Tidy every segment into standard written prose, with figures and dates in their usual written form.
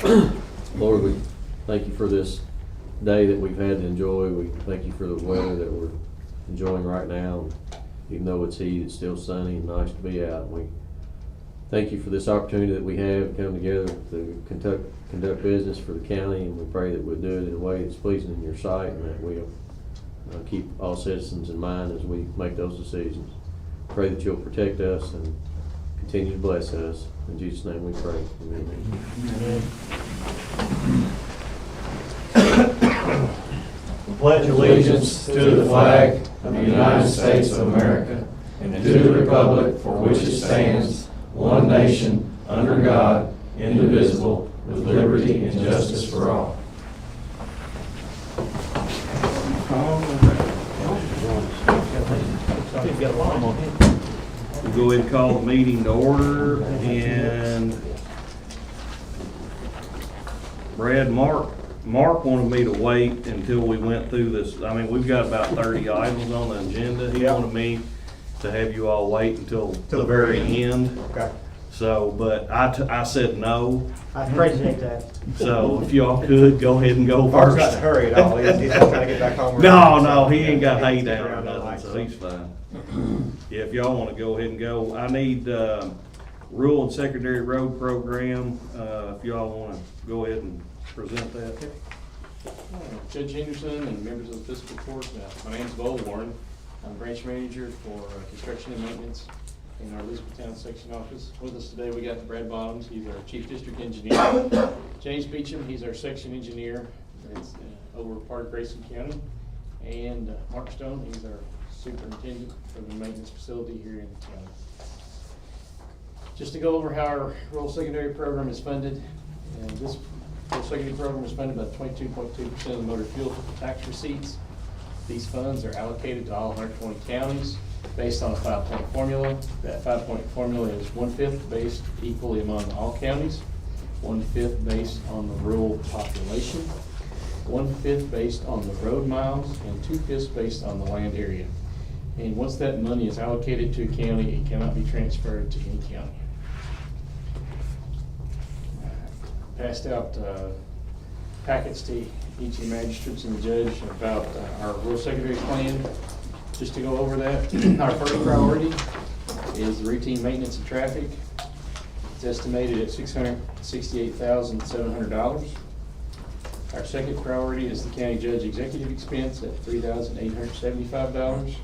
Lord, we thank you for this day that we've had to enjoy. We thank you for the weather that we're enjoying right now. Even though it's heat, it's still sunny and nice to be out. We thank you for this opportunity that we have to come together to conduct business for the county, and we pray that we'll do it in a way that's pleasing in your sight, and that we'll keep all citizens in mind as we make those decisions. Pray that you'll protect us and continue to bless us. In Jesus' name we pray. Amen. Pledge allegiance to the flag of the United States of America and to the republic for which it stands, one nation, under God, indivisible, with liberty and justice for all. We'll go ahead and call the meeting to order, and Brad, Mark wanted me to wait until we went through this. I mean, we've got about 30 items on the agenda. He wanted me to have you all wait until the very end. Okay. So, but I said no. I appreciate that. So if y'all could, go ahead and go Mark's not in first. a hurry at all. He's not trying to get back home. No, he ain't got hay down or Around all nothing, night, so he's fine. Yeah, if y'all wanna go ahead and go, I need, rural and secondary road program, if y'all wanna go ahead and present that. Judge Henderson and members of the fiscal court, my name's Bo Warren. I'm branch manager for construction and maintenance in our Elizabethtown section office. With us today, we got Brad Bottoms, he's our chief district engineer. James Beecham, he's our section engineer, that's over part of Grayson County. And Mark Stone, he's our superintendent for the maintenance facility here in the county. Just to go over how our rural secondary program is funded, and this rural secondary program is funded by 22.2% of the motor fuel tax receipts. These funds are allocated to all 120 counties based on a 5-point formula. That 5-point formula is 1/5 based equally among all counties, 1/5 based on the rural population, 1/5 based on the road miles, and 2/5 based on the land area. And once that money is allocated to a county, it cannot be transferred to any county. Passed out packets to each of the magistrates and the judge about our rural secondary plan. Just to go over that, our first priority is the routine maintenance of traffic. It's estimated at $668,700. Our second priority is the county judge executive expense at $3,875.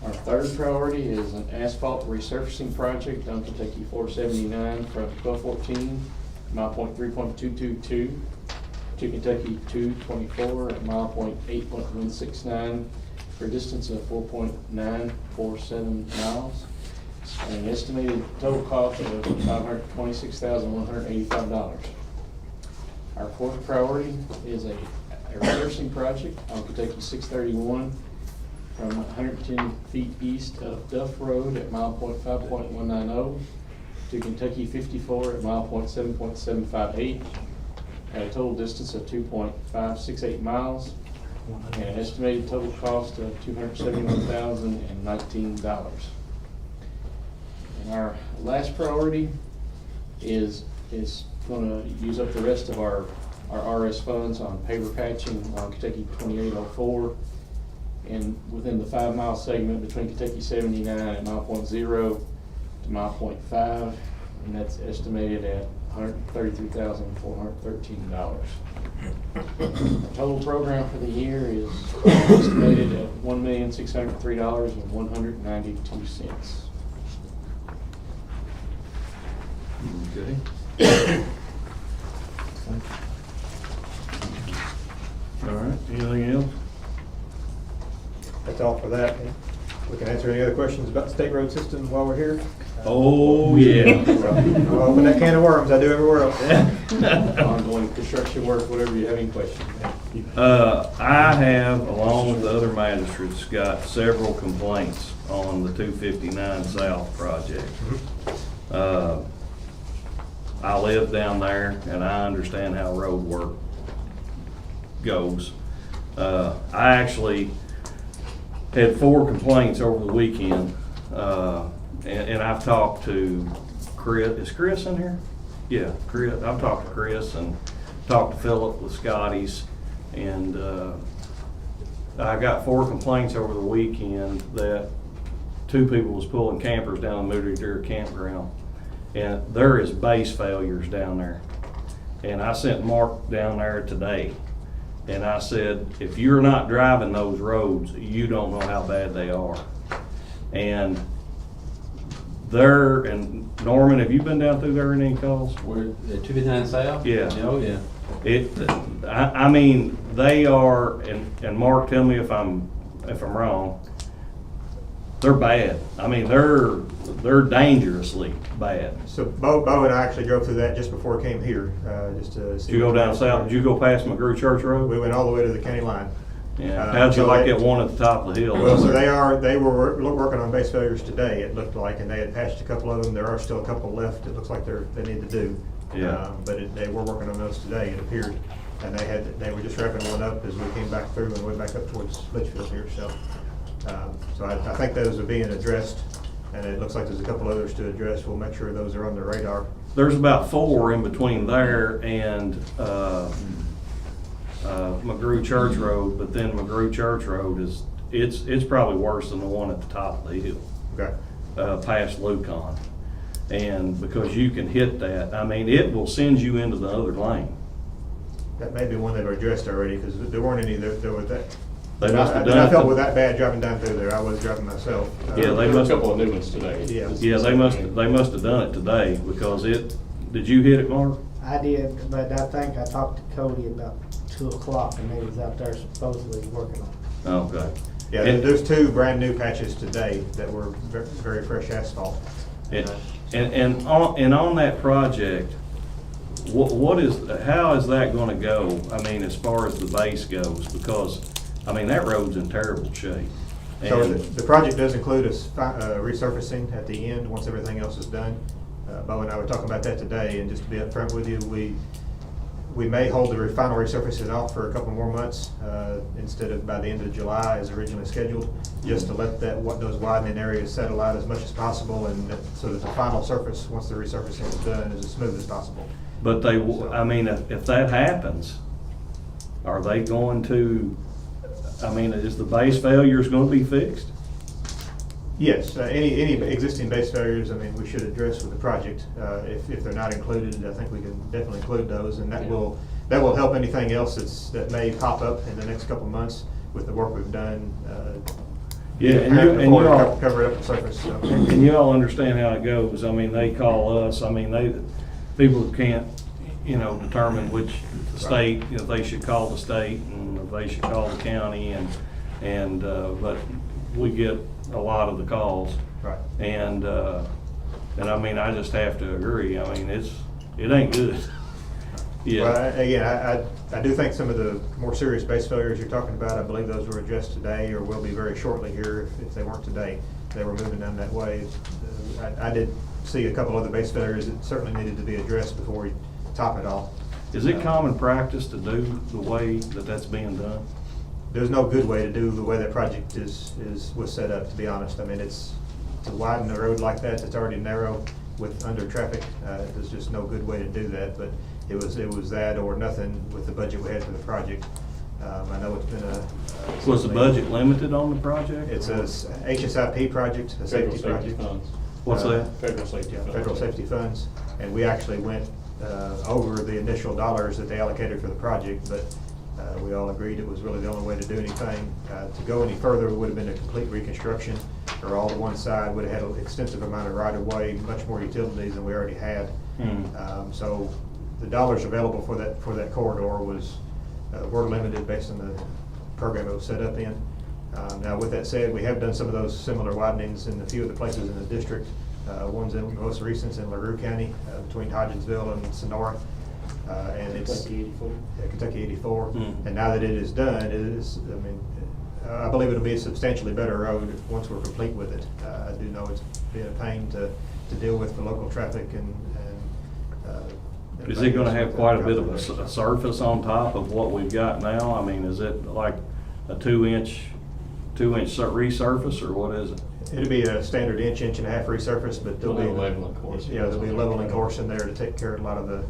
Our third priority is an asphalt resurfacing project on Kentucky 479 from 1214, mile point 3.222, to Kentucky 224 at mile point 8.169 for a distance of 4.947 miles. And an estimated total cost of $526,185. Our fourth priority is a reversing project on Kentucky 631 from 110 feet east of Duff Road at mile point 5.190 to Kentucky 54 at mile point 7.758 at a total distance of 2.568 miles and an estimated total cost of $271,019. And our last priority is going to use up the rest of our RS funds on paver patching on Kentucky 2804 and within the 5-mile segment between Kentucky 79 at mile point 0 to mile point 5, and that's estimated at $133,413. The total program for the year is estimated at $1,603,192. Okay. All right, anything else? That's all for that. We can answer any other questions about the state road system while we're here. Oh, yeah. I'll open that can of worms, I do everywhere else. Ongoing construction work, whatever you have any questions. I have, along with the other magistrates, got several complaints on the 259 South project. I live down there and I understand how road work goes. I actually had 4 complaints over the weekend, and I've talked to Chris. Is Chris in here? Yeah, Chris, I've talked to Chris and talked to Philip with Scotty's, and, I got 4 complaints over the weekend that 2 people was pulling campers down the Moody Deer campground. And there is base failures down there. And I sent Mark down there today. And I said, if you're not driving those roads, you don't know how bad they are. And and Norman, have you been down through there in any calls? We're at 259 South? Yeah. Oh, yeah. I mean, they are, and Mark, tell me if I'm wrong, they're bad. I mean, they're dangerously bad. So Bo and I actually drove through that just before we came here, just to see. Did you go down south? Did you go past McGrew Church Road? We went all the way to the county line. Yeah. How'd you so like they- that one at the top of the hill? Well, so they were working on base failures today, it looked like, and they had patched a couple of them. There are still a couple left, it looks like they need to do. Yeah. But they were working on those today, it appeared. And they were just wrapping one up as we came back through and went back up towards Litchfield here, so. So I think those are being addressed, and it looks like there's a couple others to address. We'll make sure those are on the radar. There's about 4 in between there and, McGrew Church Road, but then McGrew Church Road it's probably worse than the one at the top of the hill. Okay. Past Lucon. And because you can hit that, I mean, it will send you into the other lane. That may be one they've addressed already, because there weren't any there with that. They must have I done it. felt with that bad driving down through there. I was driving myself. Yeah, they There's must- a couple of new ones today. Yeah. Yeah, they must have done it today, because did you hit it, Mark? I did, but I think I talked to Cody about 2 o'clock and they was out there supposedly working on it. Okay. Yeah, And- there's 2 brand new patches today that were very fresh asphalt. And on that project, how is that gonna go? I mean, as far as the base goes, because, I mean, that road's in terrible shape. So And- the project does include a resurfacing at the end, once everything else is done. Bo and I were talking about that today, and just to be upfront with you, we may hold the final resurfacing off for a couple more months, instead of by the end of July as originally scheduled, just to let those widening areas settle out as much as possible, and so that the final surface, once the resurfacing is done, is as smooth as possible. But I mean, if that happens, are they going to, I mean, is the base failures gonna be fixed? Yes, any existing base failures, I mean, we should address with the project. If they're not included, I think we can definitely include those, and that will help anything else that may pop up in the next couple of months with the work we've done. Yeah, and you all, Cover it up the surface. So. and you all understand how it goes. I mean, they call us, I mean, people can't, determine which state, if they should call the state and if they should call the county but we get a lot of the calls. Right. And I mean, I just have to agree. I mean, it ain't good. Yeah. Well, again, I do think some of the more serious base failures you're talking about, I believe those were addressed today or will be very shortly here if they weren't today. They were moving down that way. I did see a couple other base failures that certainly needed to be addressed before we top it all. Is it common practice to do the way that's being done? There's no good way to do the way that project was set up, to be honest. I mean, to widen the road like that, it's already narrow with under traffic. There's just no good way to do that, but it was that or nothing with the budget we had for the project. I know it's been Was the budget limited on the project? It's a HSIP project, a Federal safety safety project. funds. What's that? Federal safety Yeah, funds. federal safety funds, and we actually went over the initial dollars that they allocated for the project, but we all agreed it was really the only way to do anything. To go any further would have been a complete reconstruction, or all to one side would have had an extensive amount of right-of-way, much more utilities than we already had. So the dollars available for that corridor were limited based on the program it was set up in. Now, with that said, we have done some of those similar widenings in a few of the places in the district. One's in most recent in LaRue County, between Hodgensville and Sonora. And it's Kentucky 84. Kentucky 84. Mm. And now that it is done, I believe it'll be a substantially better road once we're complete with it. I do know it's been a pain to deal with for local traffic and Is it gonna have quite a bit of a surface on top of what we've got now? I mean, is it like a 2-inch resurface, or what is it? It'll be a standard inch, inch and a half resurface, but there'll be. We'll have a leveling course. Yeah, there'll be a leveling course in there to take care of a lot of the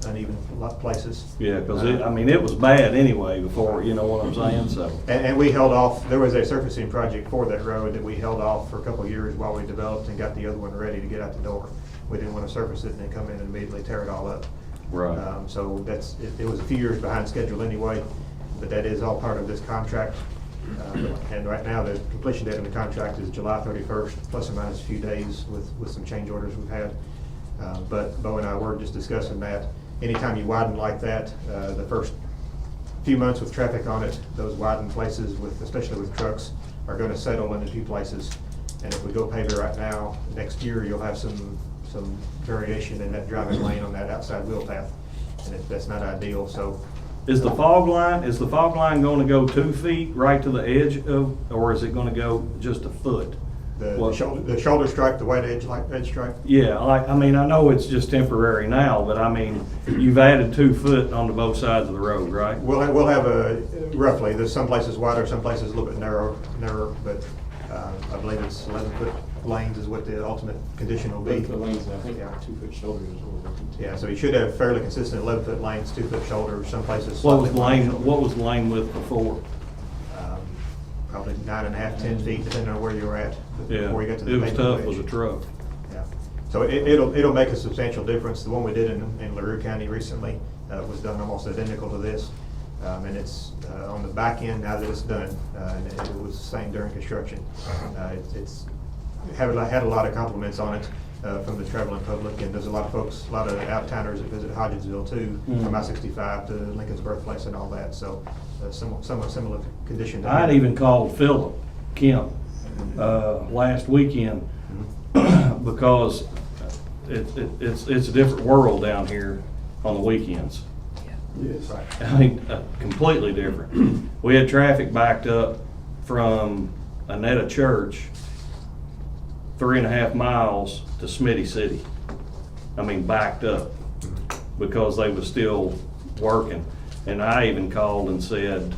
uneven places. Yeah, cause it was bad anyway before, you know what I'm saying, so. And we held off, there was a surfacing project for that road that we held off for a couple of years while we developed and got the other one ready to get out the door. We didn't want to surface it and then come in and immediately tear it all up. Right. So that's, it was a few years behind schedule anyway, but that is all part of this contract. And right now, the completion date of the contract is July 31st, plus or minus a few days with some change orders we've had. But Bo and I were just discussing that. Anytime you widen like that, the first few months with traffic on it, those widened places, especially with trucks, are going to settle in a few places. And if we go pave it right now, next year you'll have some variation in that driving lane on that outside wheel path, and that's not ideal. So Is the fog line gonna go 2 feet right to the edge of, or is it gonna go just a foot? the shoulder stripe, the white edge stripe. Yeah, I mean, I know it's just temporary now, but I mean, you've added 2 foot onto both sides of the road, right? We'll have roughly, there's some places wider, some places a little bit narrower, but I believe it's 11-foot lanes is what the ultimate condition will be. 11-foot lanes, I think 2-foot shoulders is what we're looking to. Yeah, so you should have fairly consistent 11-foot lanes, 2-foot shoulders, some places. What was slightly the lane width before? Probably 9.5, 10 feet, depending on where you were at Yeah, before you got to the it was pavement tough wedge. with a truck. Yeah, so it'll make a substantial difference. The one we did in LaRue County recently was done almost identical to this. And it's on the back end now that it's done, and it was the same during construction. It's had a lot of compliments on it from the traveling public, and there's a lot of folks, a lot of out-of-towners that visit Hodgensville too, from I-65 to Lincoln's birthplace and all that, so somewhat similar condition. to I'd here. even called Philip Kemp last weekend because it's a different world down here on the weekends. Yes. Right. I mean, completely different. We had traffic backed up from Annetta Church 3.5 miles to Smitty City. I mean, backed up because they was still working. And I even called and said,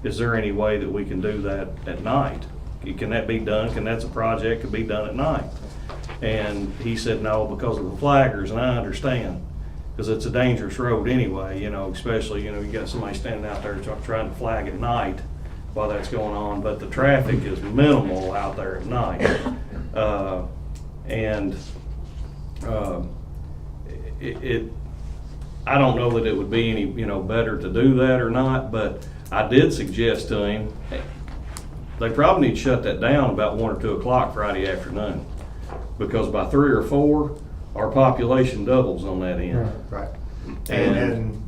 is there any way that we can do that at night? Can that be done? That's a project could be done at night? And he said, no, because of the flaggers, and I understand. Because it's a dangerous road anyway, especially, you got somebody standing out there trying to flag at night while that's going on, but the traffic is minimal out there at night. I don't know that it would be any, better to do that or not, but I did suggest to him, they probably need to shut that down about 1 or 2 o'clock Friday afternoon, because by 3 or 4, our population doubles on that end. Right. And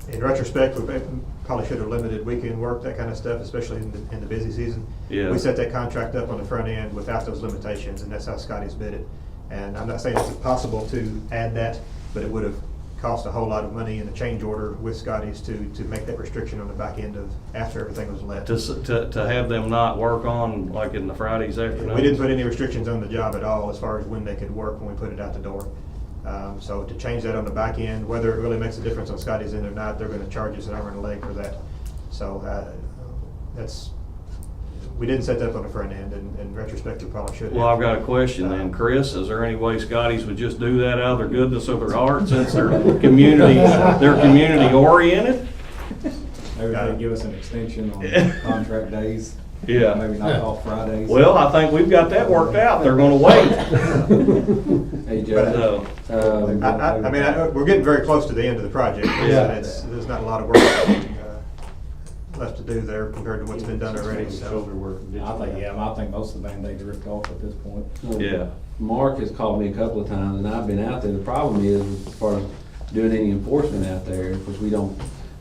in retrospect, we probably should have limited weekend work, that kind of stuff, especially in the busy season. Yeah. We set that contract up on the front end without those limitations, and that's how Scotty's bid it. And I'm not saying it's impossible to add that, but it would have cost a whole lot of money in the change order with Scotty's to make that restriction on the back end of after everything was let. To have them not work on like in the Fridays afternoon. We didn't put any restrictions on the job at all as far as when they could work when we put it out the door. So to change that on the back end, whether it really makes a difference on Scotty's end or not, they're gonna charge us an arm and a leg for that. So we didn't set that up on the front end, and in retrospect, we probably should have. Well, I've got a question then, Chris. Is there any way Scotty's would just do that out of their goodness of their heart since they're community oriented? Maybe they give us an extension on contract days. Yeah. Maybe knock off Fridays. Well, I think we've got that worked out. They're gonna wait. Hey, Joe. So, We're getting very close to the end of the project. Yeah. There's not a lot of work left to do there compared to what's been done already, so. Shoulder work. I think most of the Band-Aids are ripped off at this point. yeah. Mark has called me a couple of times, and I've been out there. The problem is, as far as doing any enforcement out there, because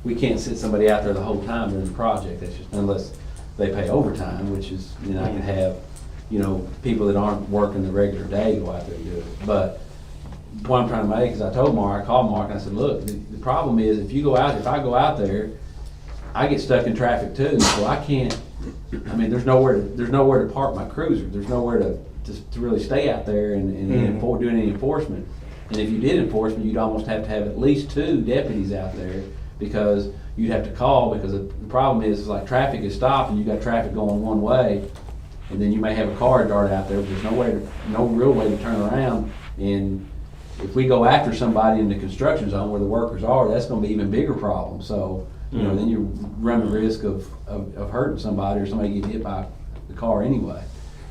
we can't sit somebody out there the whole time during the project. That's just, unless they pay overtime, which is, I can have, people that aren't working the regular day go out there and do it. But what I'm trying to make is, I called Mark and I said, look, the problem is if I go out there, I get stuck in traffic too, so I can't. There's nowhere to park my cruiser. There's nowhere to really stay out there and do any enforcement. And if you did enforcement, you'd almost have to have at least 2 deputies out there because you'd have to call, because the problem is like traffic is stopped and you got traffic going one way, and then you may have a car dart out there, but there's no real way to turn around. And if we go after somebody in the construction zone where the workers are, that's gonna be even bigger problem. So, you know, then you run the risk of hurting somebody or somebody getting hit by the car anyway.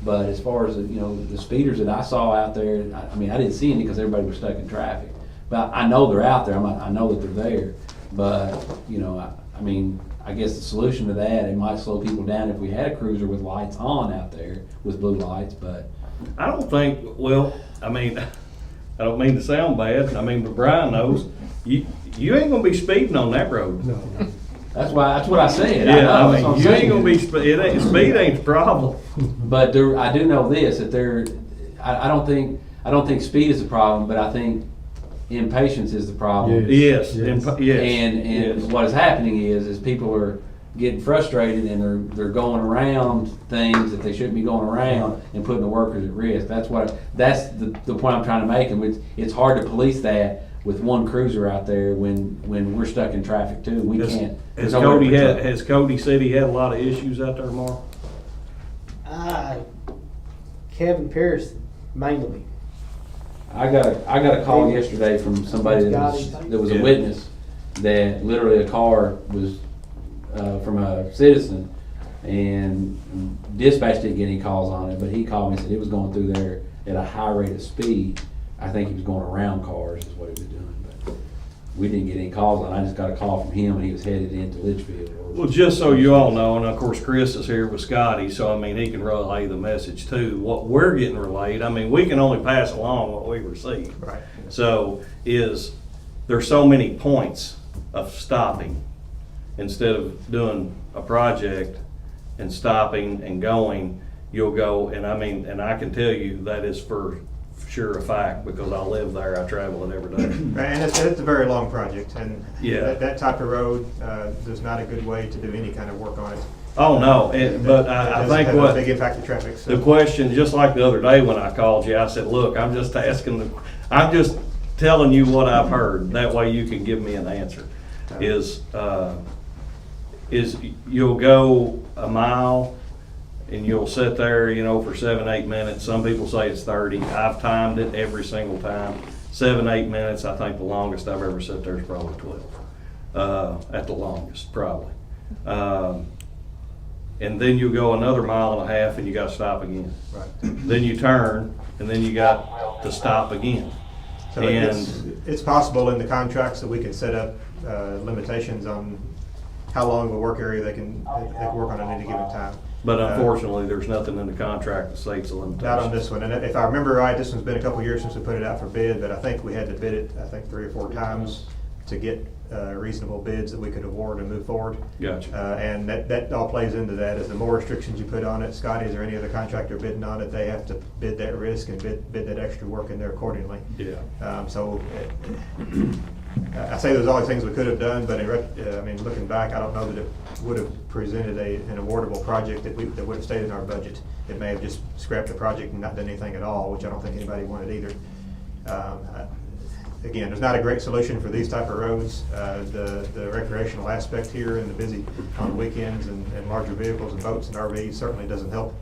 But as far as, you know, the speeders that I saw out there, I mean, I didn't see any because everybody was stuck in traffic. But I know they're out there, I know that they're there. But, you know, I mean, I guess the solution to that, it might slow people down if we had a cruiser with lights on out there, with blue lights, but. I don't think, well, I mean, I don't mean to sound bad, I mean, but Brian knows, you ain't gonna be speeding on that road. That's what I said. Yeah, know, I that's what I'm mean, you ain't saying. gonna be, speed ain't the problem. But I do know this, that I don't think speed is the problem, but I think impatience is the problem. Yes, Yes. yes. And yes. what is happening is people are getting frustrated and they're going around things that they shouldn't be going around and putting the workers at risk. That's the point I'm trying to make, and it's hard to police that with one cruiser out there when we're stuck in traffic too. We can't. Has there's nowhere to patrol. Has Cody said he had a lot of issues out there, Mark? Kevin Pierce mainly. I got a call yesterday from somebody that was a witness that literally a car was from a citizen, and dispatch didn't get any calls on it, but he called me and said he was going through there at a high rate of speed. I think he was going around cars is what he was doing, but we didn't get any calls on it. I just got a call from him and he was headed into Litchfield. Well, just so you all know, and of course Chris is here with Scotty, so I mean, he can relay the message too. What we're getting relayed, I mean, we can only pass along what we receive. Right. So there's so many points of stopping instead of doing a project and stopping and going, you'll go, and I mean, and I can tell you that is for sure a fact because I live there, I travel it every day. Right, and it's a very long project, and Yeah. that type of road, there's not a good way to do any kind of work on it. Oh, no, but That I doesn't think have a what. big impact to traffic, so. The question, just like the other day when I called you, I said, look, I'm just I'm just telling you what I've heard. That way you can give me an answer. Is you'll go a mile and you'll sit there, you know, for 7-8 minutes. Some people say it's 30. I've timed it every single time. 7-8 minutes, I think the longest I've ever sat there is probably 12. At the longest, probably. And then you go another 1.5 miles and you gotta stop again. Right. Then you turn and then you got to stop again. So And it's possible in the contracts that we can set up limitations on how long of a work area they can work on at any given time. but unfortunately, there's nothing in the contract that states a limitation. Not on this one, and if I remember right, this one's been a couple of years since we put it out for bid, but I think we had to bid it, 3 or 4 times to get reasonable bids that we could award and move forward. Gotcha. And that all plays into that, is the more restrictions you put on it, Scotty, is there any other contractor bidding on it, they have to bid that risk and bid that extra work in there accordingly. Yeah. I say there's always things we could have done, but I mean, looking back, I don't know that it would have presented an awardable project that would have stayed in our budget. It may have just scrapped the project and not done anything at all, which I don't think anybody wanted either. Again, there's not a great solution for these type of roads. The recreational aspect here and the busy on weekends and larger vehicles and boats and RVs certainly doesn't help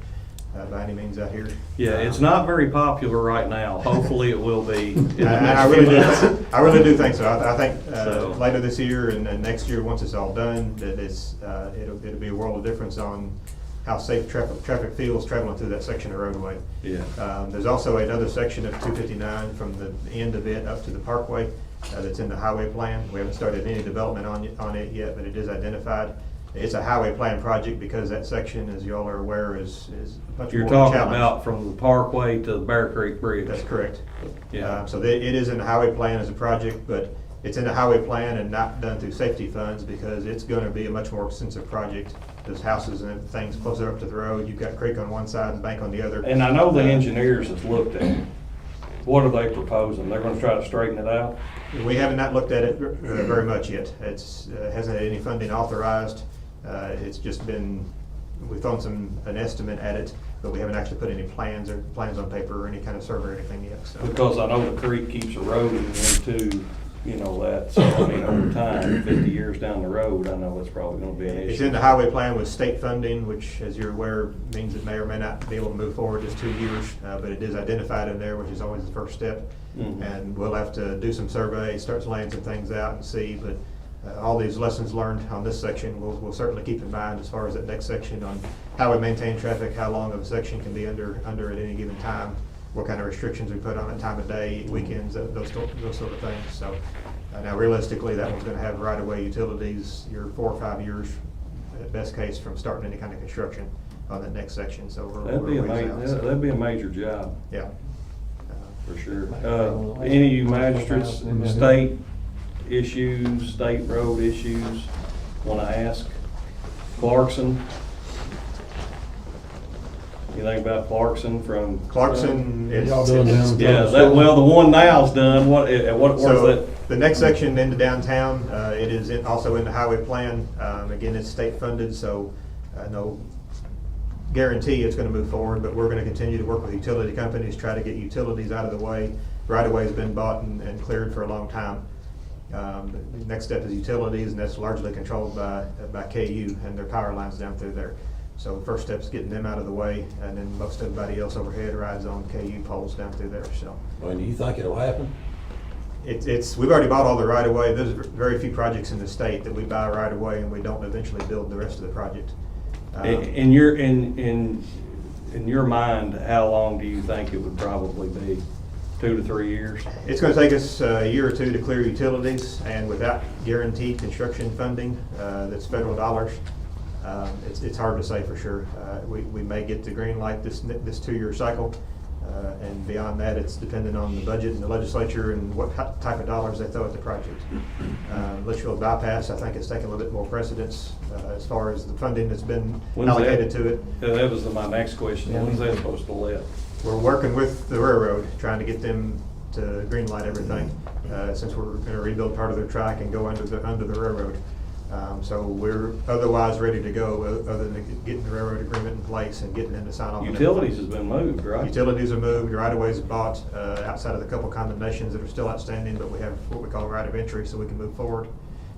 by any means out here. Yeah, it's not very popular right now. Hopefully it will be. in the I next really few do. months. I really do think so. I think So- later this year and next year, once it's all done, that it'll be a world of difference on how safe traffic feels traveling through that section of roadway. Yeah. There's also another section of 259 from the end of it up to the parkway that's in the highway plan. We haven't started any development on it yet, but it is identified. It's a highway plan project because that section, as you all are aware, is much You're more talking challenged. about from the Parkway to the Bear Creek Bridge. That's correct. Yeah. So it is in the highway plan as a project, but it's in the highway plan and not done through safety funds because it's gonna be a much more extensive project. There's houses and things closer up to the road. You've got creek on one side and bank on the other. And I know the engineers have looked at it. What are they proposing? They're gonna try to straighten it out? We have not looked at it very much yet. It's, hasn't had any funding authorized. It's just been, we've thrown an estimate at it, but we haven't actually put any plans on paper or any kind of survey or anything yet, so. Because I know the creek keeps eroding into you know, that, so I mean, over time, 50 years down the road, I know it's probably gonna be an issue. It's in the highway plan with state funding, which, as you're aware, means it may or may not be able to move forward just 2 years, but it is identified in there, which is always the first step. Mhm. And we'll have to do some surveys, start laying some things out and see, but all these lessons learned on this section, we'll certainly keep in mind as far as that next section on how we maintain traffic, how long of a section can be under at any given time, what kind of restrictions we put on it, time of day, weekends, those sort of things. So now realistically, that one's gonna have right-of-way utilities, your 4 or 5 years, at best case, from starting any kind of construction on that next section, so we're That'd be a ways out, so, that'd be a major job, yeah. for sure. Any of you magistrates, state issues, state road issues, wanna ask? Clarkson? Anything about Clarkson from? Clarkson is. Y'all doing down- Yeah, that, well, the one now's done, what, where's So that? the next section into downtown, it is also in the highway plan. Again, it's state funded, so no guarantee it's gonna move forward, but we're gonna continue to work with utility companies, try to get utilities out of the way. Right-of-way has been bought and cleared for a long time. The next step is utilities, and that's largely controlled by KU and their power lines down through there. So the first step is getting them out of the way, and then most everybody else overhead rides on KU poles down through there, so. When do you think it'll happen? We've already bought all the right of way. There's very few projects in the state that we buy right of way and we don't eventually build the rest of the project. In your mind, how long do you think it would probably be? 2 to 3 years? It's gonna take us a year or two to clear utilities, and without guaranteed construction funding, that's federal dollars, it's hard to say for sure. We may get the green light this 2-year cycle, and beyond that, it's dependent on the budget and the legislature and what type of dollars they throw at the project. Litchfield bypass, I think, has taken a little bit more precedence as far as the funding that's been allocated to it. That was my next question. When's that supposed to let? We're working with the railroad, trying to get them to green light everything, since we're gonna rebuild part of their track and go under the railroad. So we're otherwise ready to go, other than getting the railroad agreement in place and getting them to sign off. Utilities has been moved, right? Utilities are moved, right-of-ways bought, outside of the couple condemnations that are still outstanding, but we have what we call right of entry, so we can move forward.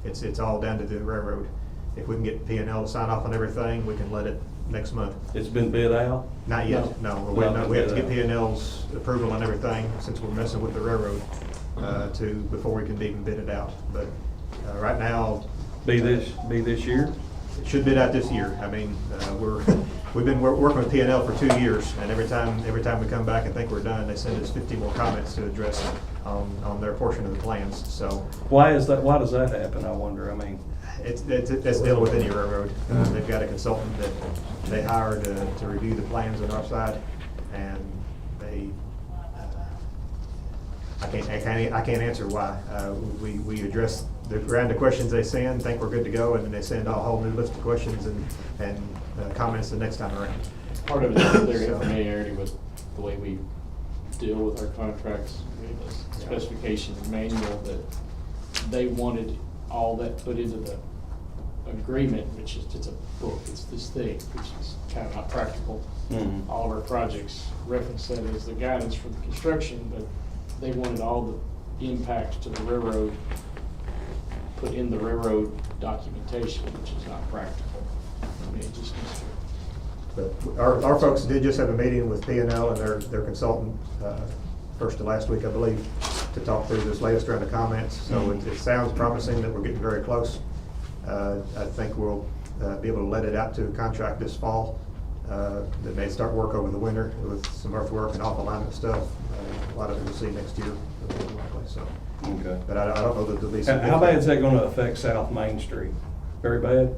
It's all down to the railroad. If we can get P&L to sign off on everything, we can let it next month. It's been bid out? Not yet, no. We have to get P&L's approval on everything, since we're messing with the railroad, before we can even bid it out. But right now. Be this year? It should bid out this year. I mean, we've been working with P&L for 2 years, and every time we come back and think we're done, they send us 50 more comments to address on their portion of the plans, so. Why does that happen, I wonder? I mean. That's dealing with any railroad. They've got a consultant that they hire to review the plans on our side, and they, I can't answer why. We address the round of questions they send, think we're good to go, and then they send a whole new list of questions and comments the next time around. Part of it is their familiarity with the way we deal with our contracts. We have a specification manual that they wanted all that put into the agreement, which is, it's a book, it's this thick, which is kind of not practical. Mhm. All of our projects reference that as the guidance for the construction, but they wanted all the impacts to the railroad put in the railroad documentation, which is not practical. I mean, it just needs to. But our folks did just have a meeting with P&L and their consultant, first of last week, I believe, to talk through this latest round of comments. So it sounds promising that we're getting very close. I think we'll be able to let it out to a contract this fall that may start work over the winter with some earthwork and off alignment stuff. A lot of it we'll see next year, likely. So. Okay. But I don't know that there'll be. How bad is that gonna affect South Main Street? Very bad?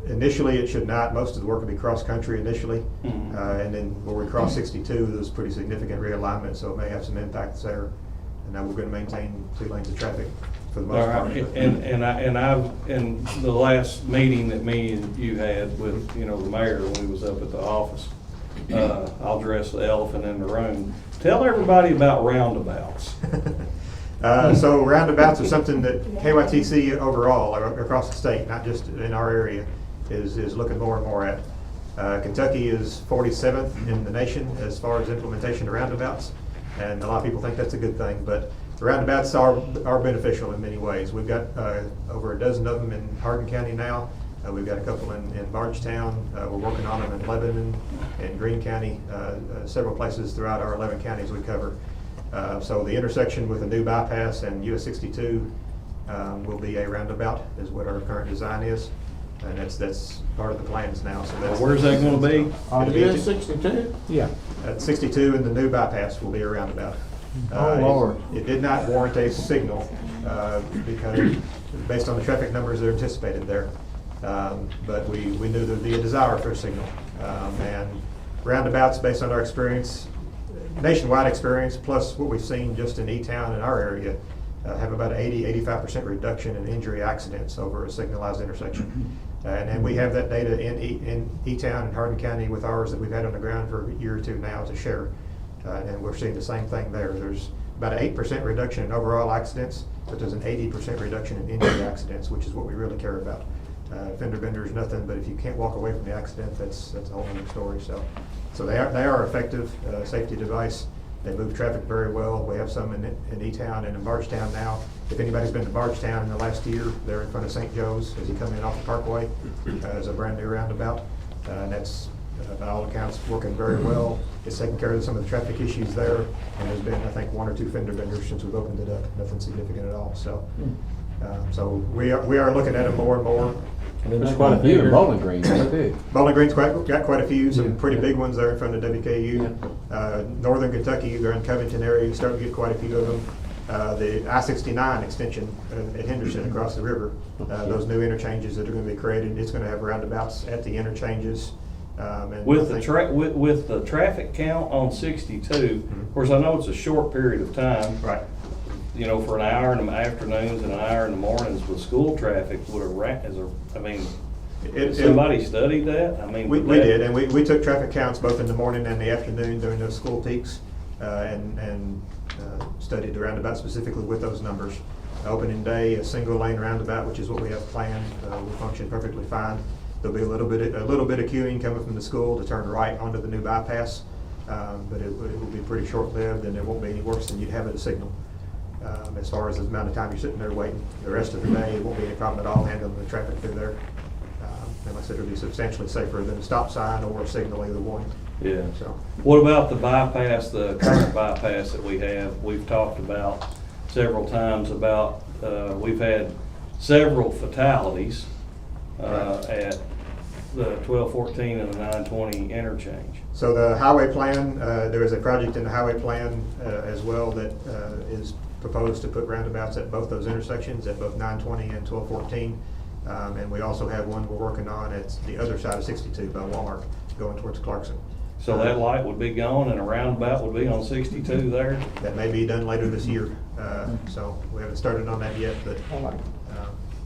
Initially, it should not. Most of the work will be cross-country initially. Mhm. And then where we cross 62, there's pretty significant realignment, so it may have some impacts there. And now we're going to maintain 2 lanes of traffic for the most All part. right, in the last meeting that me and you had with, the mayor when he was up at the office, I'll address the elephant in the room. Tell everybody about roundabouts. So roundabouts are something that KYTC overall, across the state, not just in our area, is looking more and more at. Kentucky is 47th in the nation as far as implementation of roundabouts, and a lot of people think that's a good thing, but Roundabouts are beneficial in many ways. We've got over a dozen of them in Hardin County now. We've got a couple in Bardstown. We're working on them in Lebanon and Greene County, several places throughout our 11 counties we cover. So the intersection with a new bypass and US 62 will be a roundabout, is what our current design is. And that's part of the plans now. So that's, Where's that gonna be? On It'll be US 62? Yeah. at 62 and the new bypass will be a roundabout. Oh, Lord. It did not warrant a signal because based on the traffic numbers that are anticipated there. But we knew there'd be a desire for a signal. And roundabouts, based on our experience, nationwide experience, plus what we've seen just in E-Town in our area, have about 80–85% reduction in injury accidents over a signalized intersection. And we have that data in E-Town and Hardin County with ours that we've had on the ground for a year or two now to share. And we're seeing the same thing there. There's about an 8% reduction in overall accidents, but there's an 80% reduction in injury accidents, which is what we really care about. Fender bender is nothing, but if you can't walk away from the accident, that's a whole other story. So they are effective safety device. They move traffic very well. We have some in E-Town and in Bardstown now. If anybody's been to Bardstown in the last year, they're in front of St. Joe's as you come in off the Parkway. It's a brand new roundabout, and that's by all accounts working very well. It's taking care of some of the traffic issues there, and there's been, I think, 1 or 2 fender benders since we've opened it up. Nothing significant at all. So we are looking at it more and more. There's quite a few in Bowling Green, too. Bowling Green's got quite a few, some pretty big ones there in front of WKU. Northern Kentucky, they're in Covington area, you start to get quite a few of them. The I-69 extension at Henderson across the river, those new interchanges that are going to be created, it's going to have roundabouts at the interchanges. And With the traffic count on 62, of course, I know it's a short period of time. Right. You know, for an hour in the afternoons and an hour in the mornings with school traffic, somebody studied that? I mean, We did, and we took traffic counts both in the morning and the afternoon during those school peaks, and studied the roundabout specifically with those numbers. Opening day, a single lane roundabout, which is what we have planned, will function perfectly fine. There'll be a little bit of queuing coming from the school to turn right onto the new bypass, but it will be pretty short-lived, and it won't be any worse than you'd have at a signal. As far as the amount of time you're sitting there waiting, the rest of the day, it won't be any problem at all handling the traffic through there. And like I said, it'll be substantially safer than a stop sign or a signal, either one. Yeah. So, What about the bypass, the current bypass that we have? We've talked about several times about, we've had several fatalities at the 1214 and the 920 interchange. So the highway plan, there is a project in the highway plan as well that is proposed to put roundabouts at both those intersections, at both 920 and 1214. And we also have one we're working on at the other side of 62 by Walmart, going towards Clarkson. So that light would be gone and a roundabout would be on 62 there? That may be done later this year. So we haven't started on that yet, but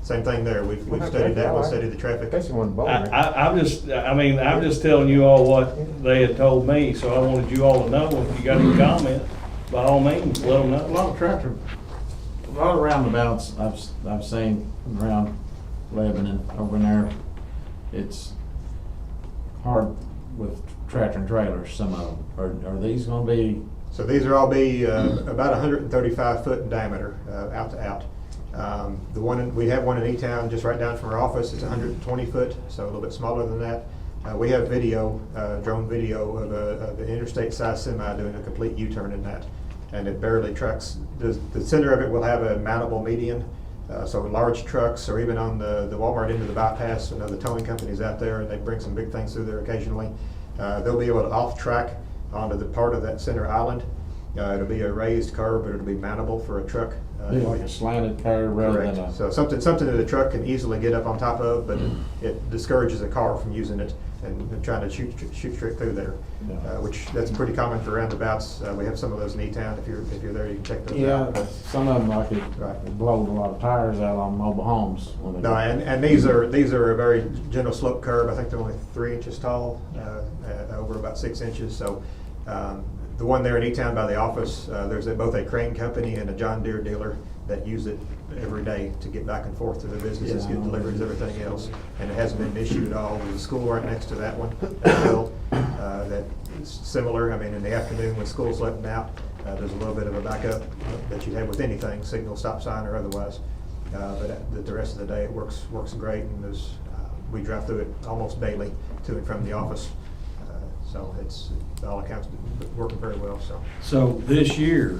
same thing there. We've studied that, we'll study the traffic. I'm just telling you all what they had told me, so I wanted you all to know. If you got any comment, by all means, let them know. A lot of roundabouts I've seen around Lebanon over there. It's hard with tractor and trailers, some of them. Are these gonna be? So these are all be about 135 foot in diameter, out to out. We have one in E-Town just right down from our office. It's 120 foot, so a little bit smaller than that. We have video, drone video of an interstate size semi doing a complete U-turn in that, and it barely trucks. The center of it will have a mountable median, so large trucks, or even on the Walmart end of the bypass, the towing companies out there, and they bring some big things through there occasionally. They'll be able to off-track onto the part of that center island. It'll be a raised curb, but it'll be mountable for a truck. Like a slanted curve rather than Correct. So something that a truck can easily get up on top of, but it discourages a car from using it and trying to shoot straight through there, which that's pretty common for roundabouts. We have some of those in E-Town. If you're there, you can check those out. Yeah, some of them like it blows a lot of tires out on mobile homes. No, and these are a very gentle slope curb. I think they're only 3 inches tall, over about 6 inches. So the one there in E-Town by the office, there's both a crane company and a John Deere dealer that use it every day to get back and forth to their businesses, get deliveries, everything else. And it hasn't been an issue at all. There's a school right next to that one as well. that is similar. I mean, in the afternoon when school's letting out, there's a little bit of a backup that you have with anything, signal, stop sign, or otherwise. But the rest of the day it works great, and we drive through it almost daily to and from the office. So it's, by all accounts, working very well. So this year,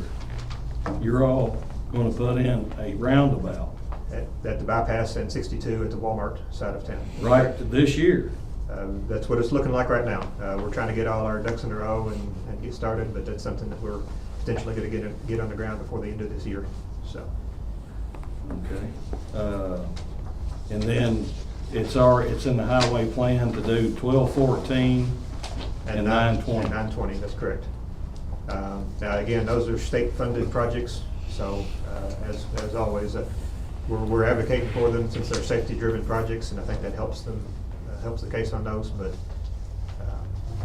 you're all gonna put in a roundabout, At the bypass and 62 at the Walmart side of town. right, this year? That's what it's looking like right now. We're trying to get all our ducks in a row and get started, but that's something that we're potentially going to get on the ground before the end of this year. So, Okay. And then it's in the highway plan to do 1214 and 920. And 920, that's correct. Now again, those are state-funded projects, so as always, we're advocating for them since they're safety-driven projects, and I think that helps them. Helps the case on those, but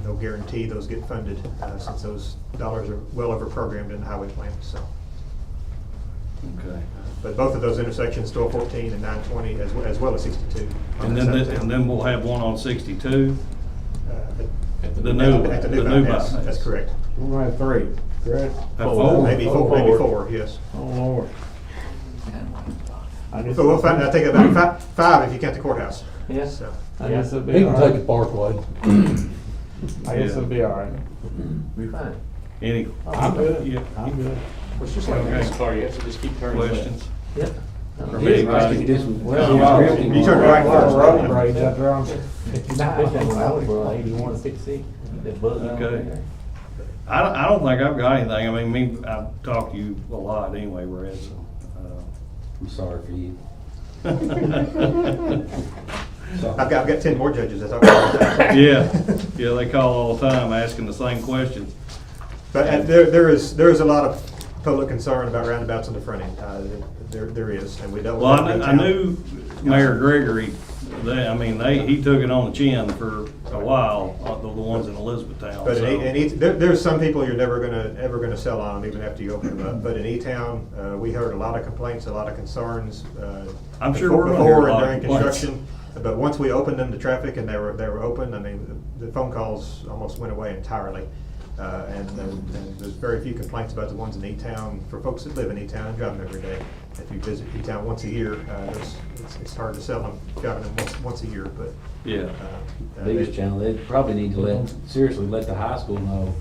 no guarantee those get funded since those dollars are well over programmed in the highway plan. So, Okay. but both of those intersections, 1214 and 920, as well as 62. And then we'll have one on 62, At the new bypass. bypass. That's correct. We're gonna have 3, correct? Maybe four. Yes. Oh, Lord. So we'll find. I think about five if you count the courthouse. Yeah. So. I guess it'll He be can all take right. the Parkway. I guess it'll be all right. Be fine. Any? I'm good. Yeah. I'm good. Well, it's just like Okay. this car, you have to just keep turning left. Questions? Yep. From anybody? You You turn right first. Road rage after I'm Okay. I don't think I've got anything. I mean, I've talked to you a lot anyway, Red, so. I'm sorry for you. I've got 10 more judges. That's all right. Yeah, they call all the time asking the same questions. But there is a lot of public concern about roundabouts on the front end. There is, and we dealt with Well, that in I town. knew Mayor Gregory, he took it on the chin for a while, the ones in Elizabethtown. But so. there's some people you're never gonna sell on them even after you open them up. But in E-Town, we heard a lot of complaints, a lot of concerns. I'm sure we're gonna hear a before and lot of during complaints. construction. But once we opened them to traffic and they were open, I mean, the phone calls almost went away entirely. And there's very few complaints about the ones in E-Town for folks that live in E-Town and drive them every day. If you visit E-Town once a year, it's hard to sell them driving them once a year. But Yeah. Biggest challenge, they probably need to seriously let the high school know,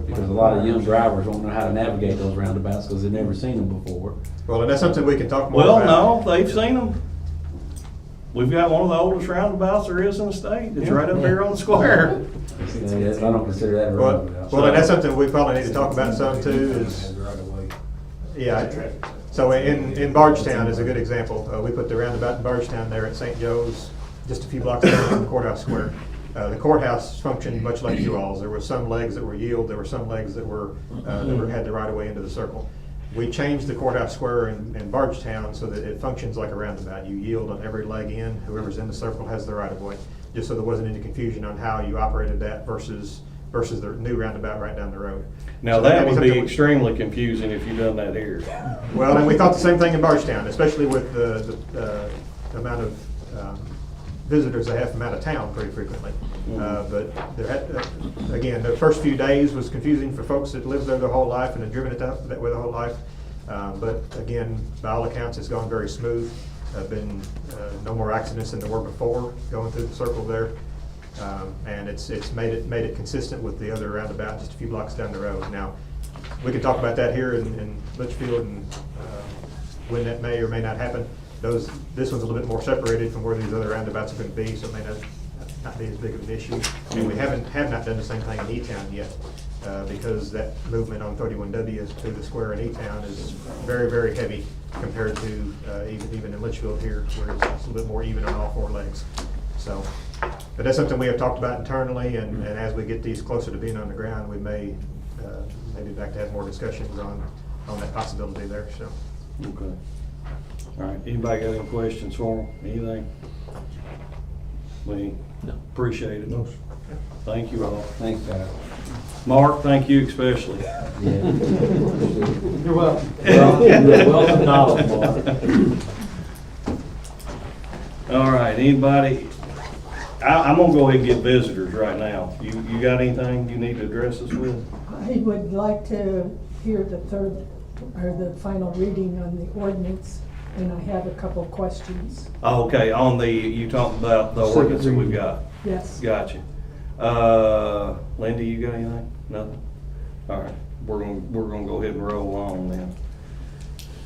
because a lot of young drivers won't know how to navigate those roundabouts because they've never seen them before. well, and that's something we can talk more Well, about. no, they've seen them. We've got one of the oldest roundabouts there is in the state. It's right up here on the square. I don't consider that a roundabout. Well, and that's something we probably need to talk about some too, is, yeah. So in Bardstown is a good example. We put the roundabout in Bardstown there at St. Joe's, just a few blocks away from the courthouse square. The courthouse functioned much like you all's. There were some legs that were yield, there were some legs that had the right of way into the circle. We changed the courthouse square in Bardstown so that it functions like a roundabout. You yield on every leg in, whoever's in the circle has the right of way, just so there wasn't any confusion on how you operated that versus the new roundabout right down the road. Now, So that would be something extremely confusing if you done that here. Well, and we thought the same thing in Bardstown, especially with the amount of visitors they have from out of town pretty frequently. But again, the first few days was confusing for folks that lived there their whole life and had driven it that way their whole life. But again, by all accounts, it's gone very smooth. Been no more accidents than there were before going through the circle there. And it's made it consistent with the other roundabout just a few blocks down the road. Now, we can talk about that here in Litchfield and when that may or may not happen. This one's a little bit more separated from where these other roundabouts are going to be, so it may not be as big of an issue. And we have not done the same thing in E-Town yet, because that movement on 31W through the square in E-Town is very, very heavy compared to even in Litchfield here, where it's a little bit more even on all four legs. So, but that's something we have talked about internally, and as we get these closer to being on the ground, we may maybe back to have more discussions on that possibility there. So. Okay. All right, anybody got any questions for them? Anything? We appreciate it. No, sir. Thank you all. Thanks, guys. Mark, thank you especially. Yeah. You're welcome. You're welcome, knowledge, Mark. All right, anybody I'm gonna go ahead and get visitors right now. You got anything you need to address us with? I would like to hear the third, or the final reading on the ordinance, and I have a couple of questions. Oh, okay, on the, you talking about the ordinance that we've got? Yes. Gotcha. Linda, you got anything? Nothing? All right, we're gonna go ahead and roll on then.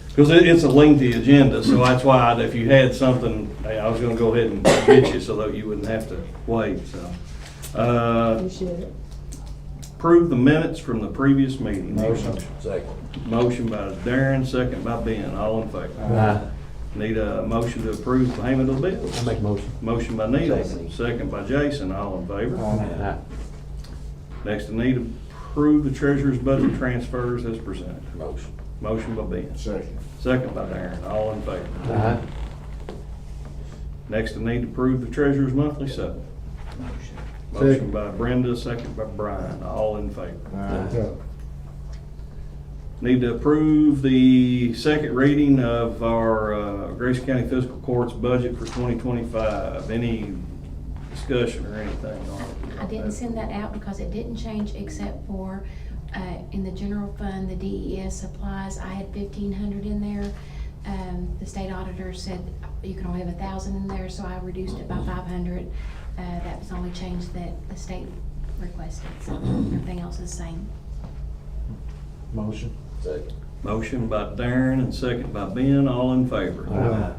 Because it's a lengthy agenda, so that's why if you had something, I was gonna go ahead and get you so that you wouldn't have to wait, so. Appreciate it. Approve the minutes from the previous meeting. Motion. Second. Motion by Darren, second by Ben, all in favor. Need a motion to approve payment of the bills. I make a motion. Motion by Neil, Second. second by Jason, all in favor. Next, I need to approve the treasurer's budget transfers as presented. Motion. Motion by Ben, Second. second by Darren, all in favor. Next, I need to approve the treasurer's monthly settlement. Motion by Brenda, second by Brian, all in favor. Need to approve the second reading of our Grayson County Fiscal Court's budget for 2025. Any discussion or anything on it? I didn't send that out because it didn't change except for, in the general fund, the DES supplies, I had 1,500 in there. The state auditor said you can only have 1,000 in there, so I reduced it by 500. That was the only change that the state requested, so everything else is the same. Motion. Second. Motion by Darren and second by Ben, all in favor.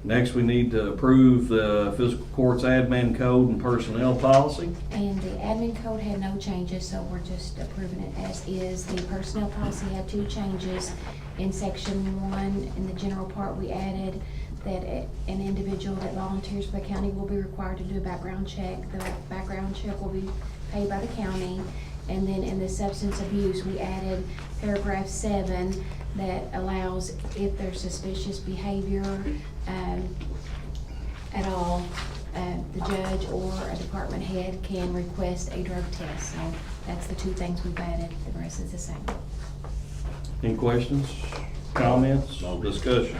Next, we need to approve the fiscal court's admin code and personnel policy. And the admin code had no changes, so we're just approving it as is. The personnel policy had 2 changes. In section 1, in the general part, we added that an individual that volunteers for the county will be required to do a background check. The background check will be paid by the county. And then in the substance abuse, we added paragraph 7 that allows, if there's suspicious behavior at all, the judge or a department head can request a drug test. So that's the 2 things we've added. The rest is the same. Any questions, comments, discussion?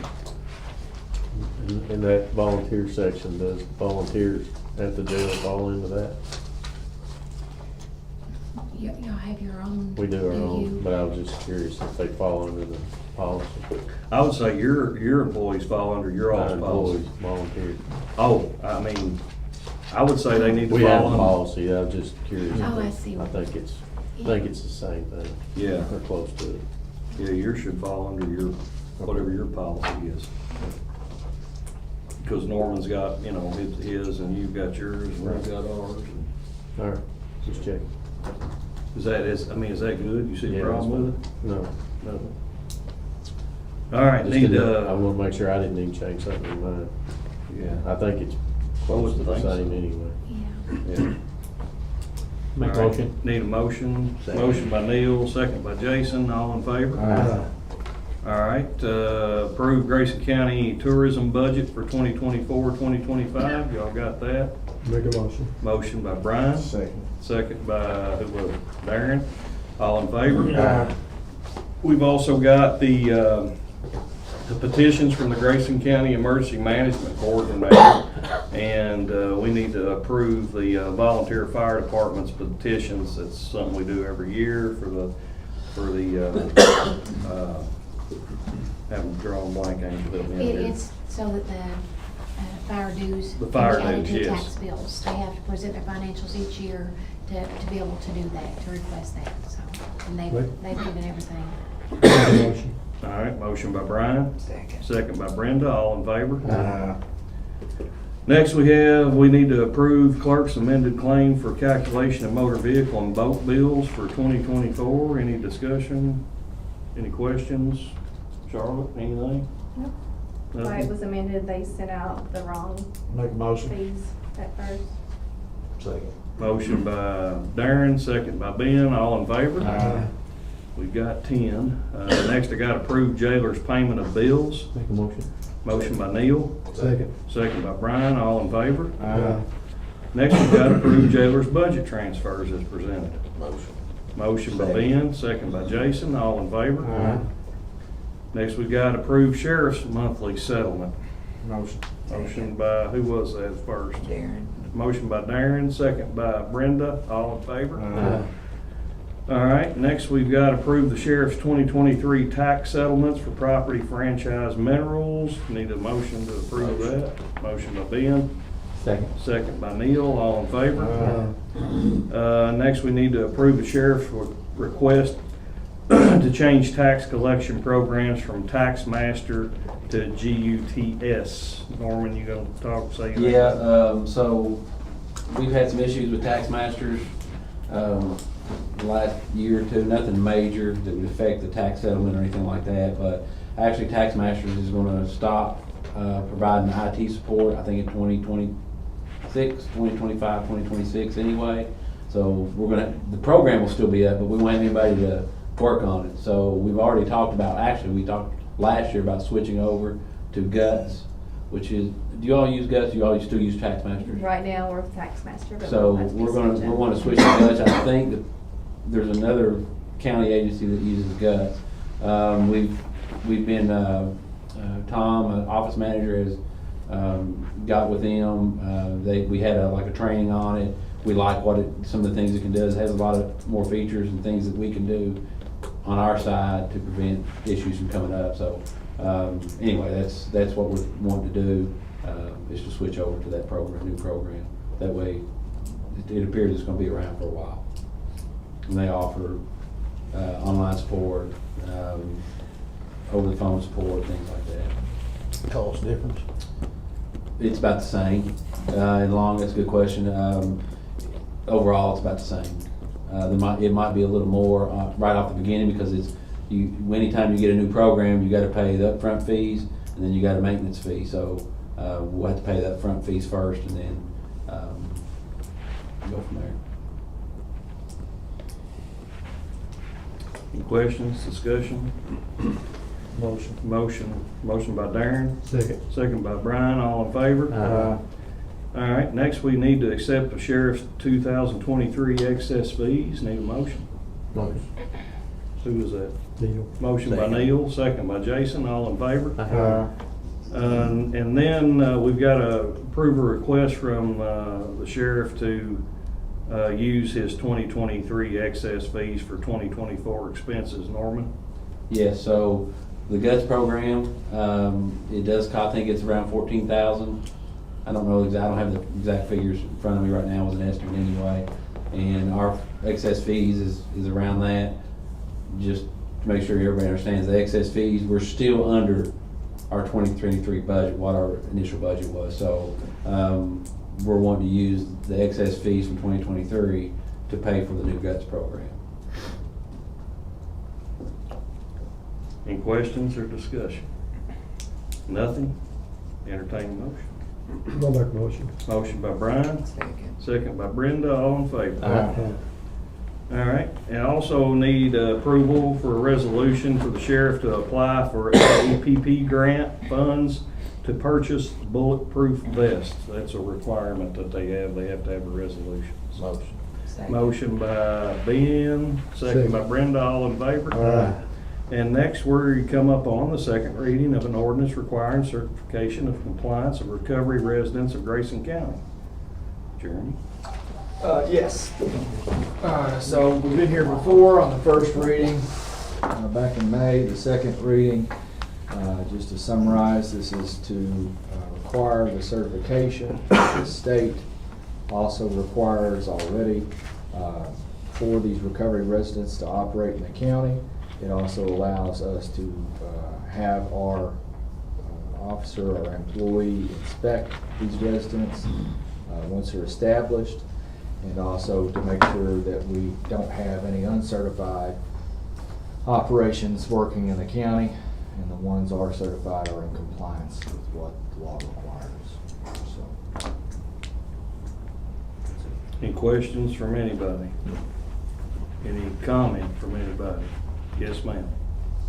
In that volunteer section, does volunteers at the jail fall into that? Y'all have your own. We do our you? own, but I was just curious if they fall under the policy. I would say your employees fall under your Our all's policy. employees volunteer. Oh, I mean, I would say they need to We have fall a under. policy, I was just curious. Oh, I see. I think it's the same thing. Yeah. Or close to it. Yeah, yours should fall under your, whatever your policy is. Because Norman's got, his and you've got yours and we've got ours. All right, just check. Is that good? You see a Yeah, problem with it? No. Nothing. All right, Just need, I wanna make sure I didn't need to change something in mine. yeah. I think it's close to the Think so. same anyway. Yeah. Yeah. Make All right, motion. Need a motion. Second. Motion by Neil, second by Jason, all in favor? All right, approve Grayson County tourism budget for 2024, 2025. Y'all got that? Make a motion. Motion by Brian, Second. second by, who was it? Darren, all in favor? We've also got the petitions from the Grayson County Emergency Management Coordinator, and we need to approve the volunteer fire department's petitions. That's something we do every year for the haven't drawn blank, I ain't put them in here. It's so that the fire dues. The fire can be added dues, to yes. tax bills. They have to present their financials each year to be able to do that, to request that, so. And they've given everything. Make a motion. All right, motion by Brian, second by Brenda, all in favor? Next, we need to approve clerk's amended claim for calculation of motor vehicle and boat bills for 2024. Any discussion? Any questions? Charlotte, anything? Nope. Nothing? Why it was amended, they sent out the wrong Make a motion. fees at first. Second. Motion by Darren, second by Ben, all in favor? We've got 10. Next, I got approved jailer's payment of bills. Make a motion. Motion by Neil, Second. second by Brian, all in favor? Aye. Next, we've got approved jailer's budget transfers as presented. Motion. Motion by Ben, second by Jason, all in favor? Aye. Next, we've got approved sheriff's monthly settlement. Motion. Motion by, who was that first? Darren. Motion by Darren, second by Brenda, all in favor? All right, next we've got approve the sheriff's 2023 tax settlements for property franchise minerals. Need a motion to approve that. Motion by Ben. Second. Second by Neil, all in favor? Next, we need to approve the sheriff's request to change tax collection programs from Tax Master to GUTS. Norman, you gonna talk, say that? Yeah, so we've had some issues with tax masters, the last year or two, nothing major that would affect the tax settlement or anything like that, but actually Tax Masters is gonna stop, providing IT support, I think in 2025, 2026 anyway. So the program will still be up, but we won't have anybody to work on it. So we've already talked about, actually, we talked last year about switching over to GUTS, which is, do you all use GUTS? Do you all still use Tax Masters? Right now, we're Tax Master, but So we'll have to be we're switching. gonna switch to GUTS. I think that there's another county agency that uses GUTS. We've been, Tom, an office manager, has got with them. We had like a training on it. We like some of the things it can do. It has a lot of more features and things that we can do on our side to prevent issues from coming up. So anyway, that's what we want to do, is to switch over to that program, new program. That way, it appears it's going to be around for a while. And they offer online support, over the phone support, things like that. Cost difference? It's about the same. That's a good question. Overall, it's about the same. It might be a little more right off the beginning, because anytime you get a new program, you got to pay the upfront fees, and then you got a maintenance fee. So we'll have to pay the upfront fees first, and then go from there. Any questions, discussion? Motion by Darren. Second. Second by Brian, all in favor? All right, next we need to accept the sheriff's 2023 excess fees. Need a motion. Motion. Who was that? Deal. Motion by Second. Neil, second by Jason, all in favor? And then we've got to approve a request from the sheriff to use his 2023 excess fees for 2024 expenses. Norman? Yes, so the GUTS program, it does cost, I think it's around 14,000. I don't know exactly, I don't have the exact figures in front of me right now, it was an estimate anyway. And our excess fees is around that. Just to make sure everybody understands, the excess fees, we're still under our 2023 budget, what our initial budget was. So we're wanting to use the excess fees from 2023 to pay for the new GUTS program. Any questions or discussion? Nothing? Entertain a motion. I'll make a motion. Motion by Brian. Second by Brenda, all in favor? All right, and also need approval for a resolution for the sheriff to apply for EPP grant funds to purchase bulletproof vests. That's a requirement that they have to have a resolution. Motion by Ben, second by Brenda, all in favor? And next, we come up on the second reading of an ordinance requiring certification of compliance of recovery residents of Grayson County. Jeremy? Yes. So we've been here before on the first reading, back in May, the second reading. Just to summarize, this is to require the certification. The state also requires already for these recovery residents to operate in the county. It also allows us to have our officer or employee inspect these residents once they're established, and also to make sure that we don't have any uncertified operations working in the county, and the ones are certified are in compliance with what the law requires. So. Any questions from anybody? Any comment from anybody? Yes, ma'am.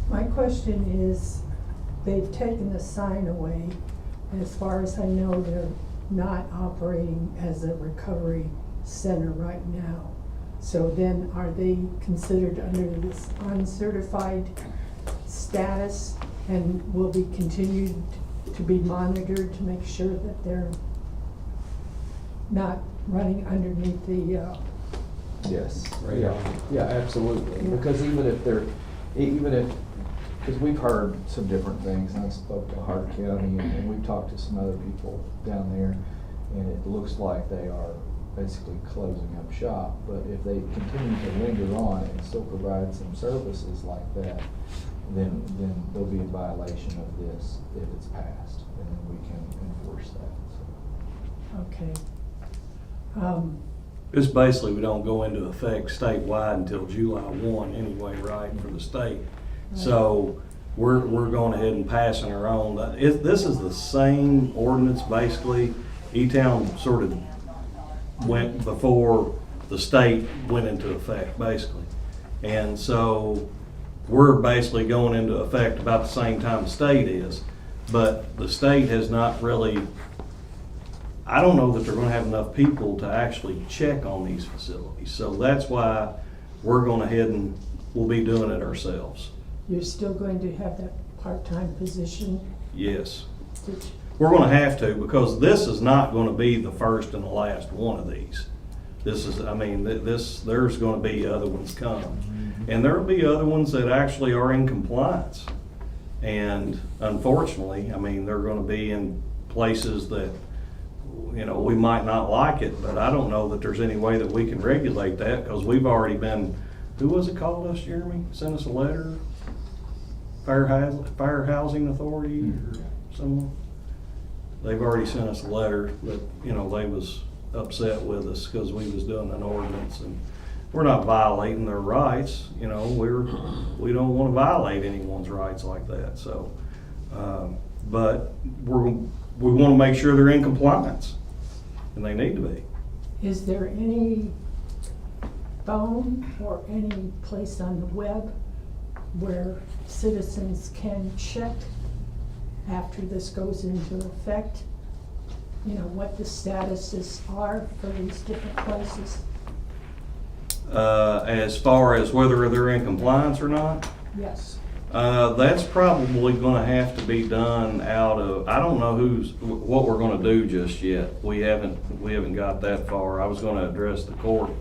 My question is, they've taken the sign away. As far as I know, they're not operating as a recovery center right now. So then are they considered under this uncertified status and will be continued to be monitored to make sure that they're not running underneath the, Yes, Radar. yeah, absolutely, because even if, because we've heard some different things, and I spoke to Hart County, and we've talked to some other people down there, and it looks like they are basically closing up shop, but if they continue to linger on and still provide some services like that, then there'll be a violation of this if it's passed, and then we can enforce that, so. okay. It's basically, we don't go into effect statewide until July 1 anyway, right, for the state. So we're going ahead and passing our own. This is the same ordinance, basically. E-Town sort of went before the state went into effect, basically. And so we're basically going into effect about the same time the state is. But the state has not really, I don't know that they're gonna have enough people to actually check on these facilities. So that's why we're going ahead and we'll be doing it ourselves. You're still going to have that part-time position? Yes. Did you- We're gonna have to, because this is not gonna be the first and the last one of these. This is, I mean, there's gonna be other ones come. And there'll be other ones that actually are in compliance. And unfortunately, I mean, they're gonna be in places that, you know, we might not like it, but I don't know that there's any way that we can regulate that, because we've already been, who was it called us, Jeremy? Sent us a letter? Fire Housing Authority or someone? They've already sent us a letter that, you know, they was upset with us because we was doing an ordinance, and we're not violating their rights, you know, we don't want to violate anyone's rights like that, so, but we want to make sure they're in compliance, and they need to be. Is there any phone or any place on the web where citizens can check after this goes into effect, you know, what the statuses are for these different places? As far as whether they're in compliance or not, Yes. that's probably gonna have to be done out of, I don't know what we're gonna do just yet. We haven't got that far. I was gonna address the court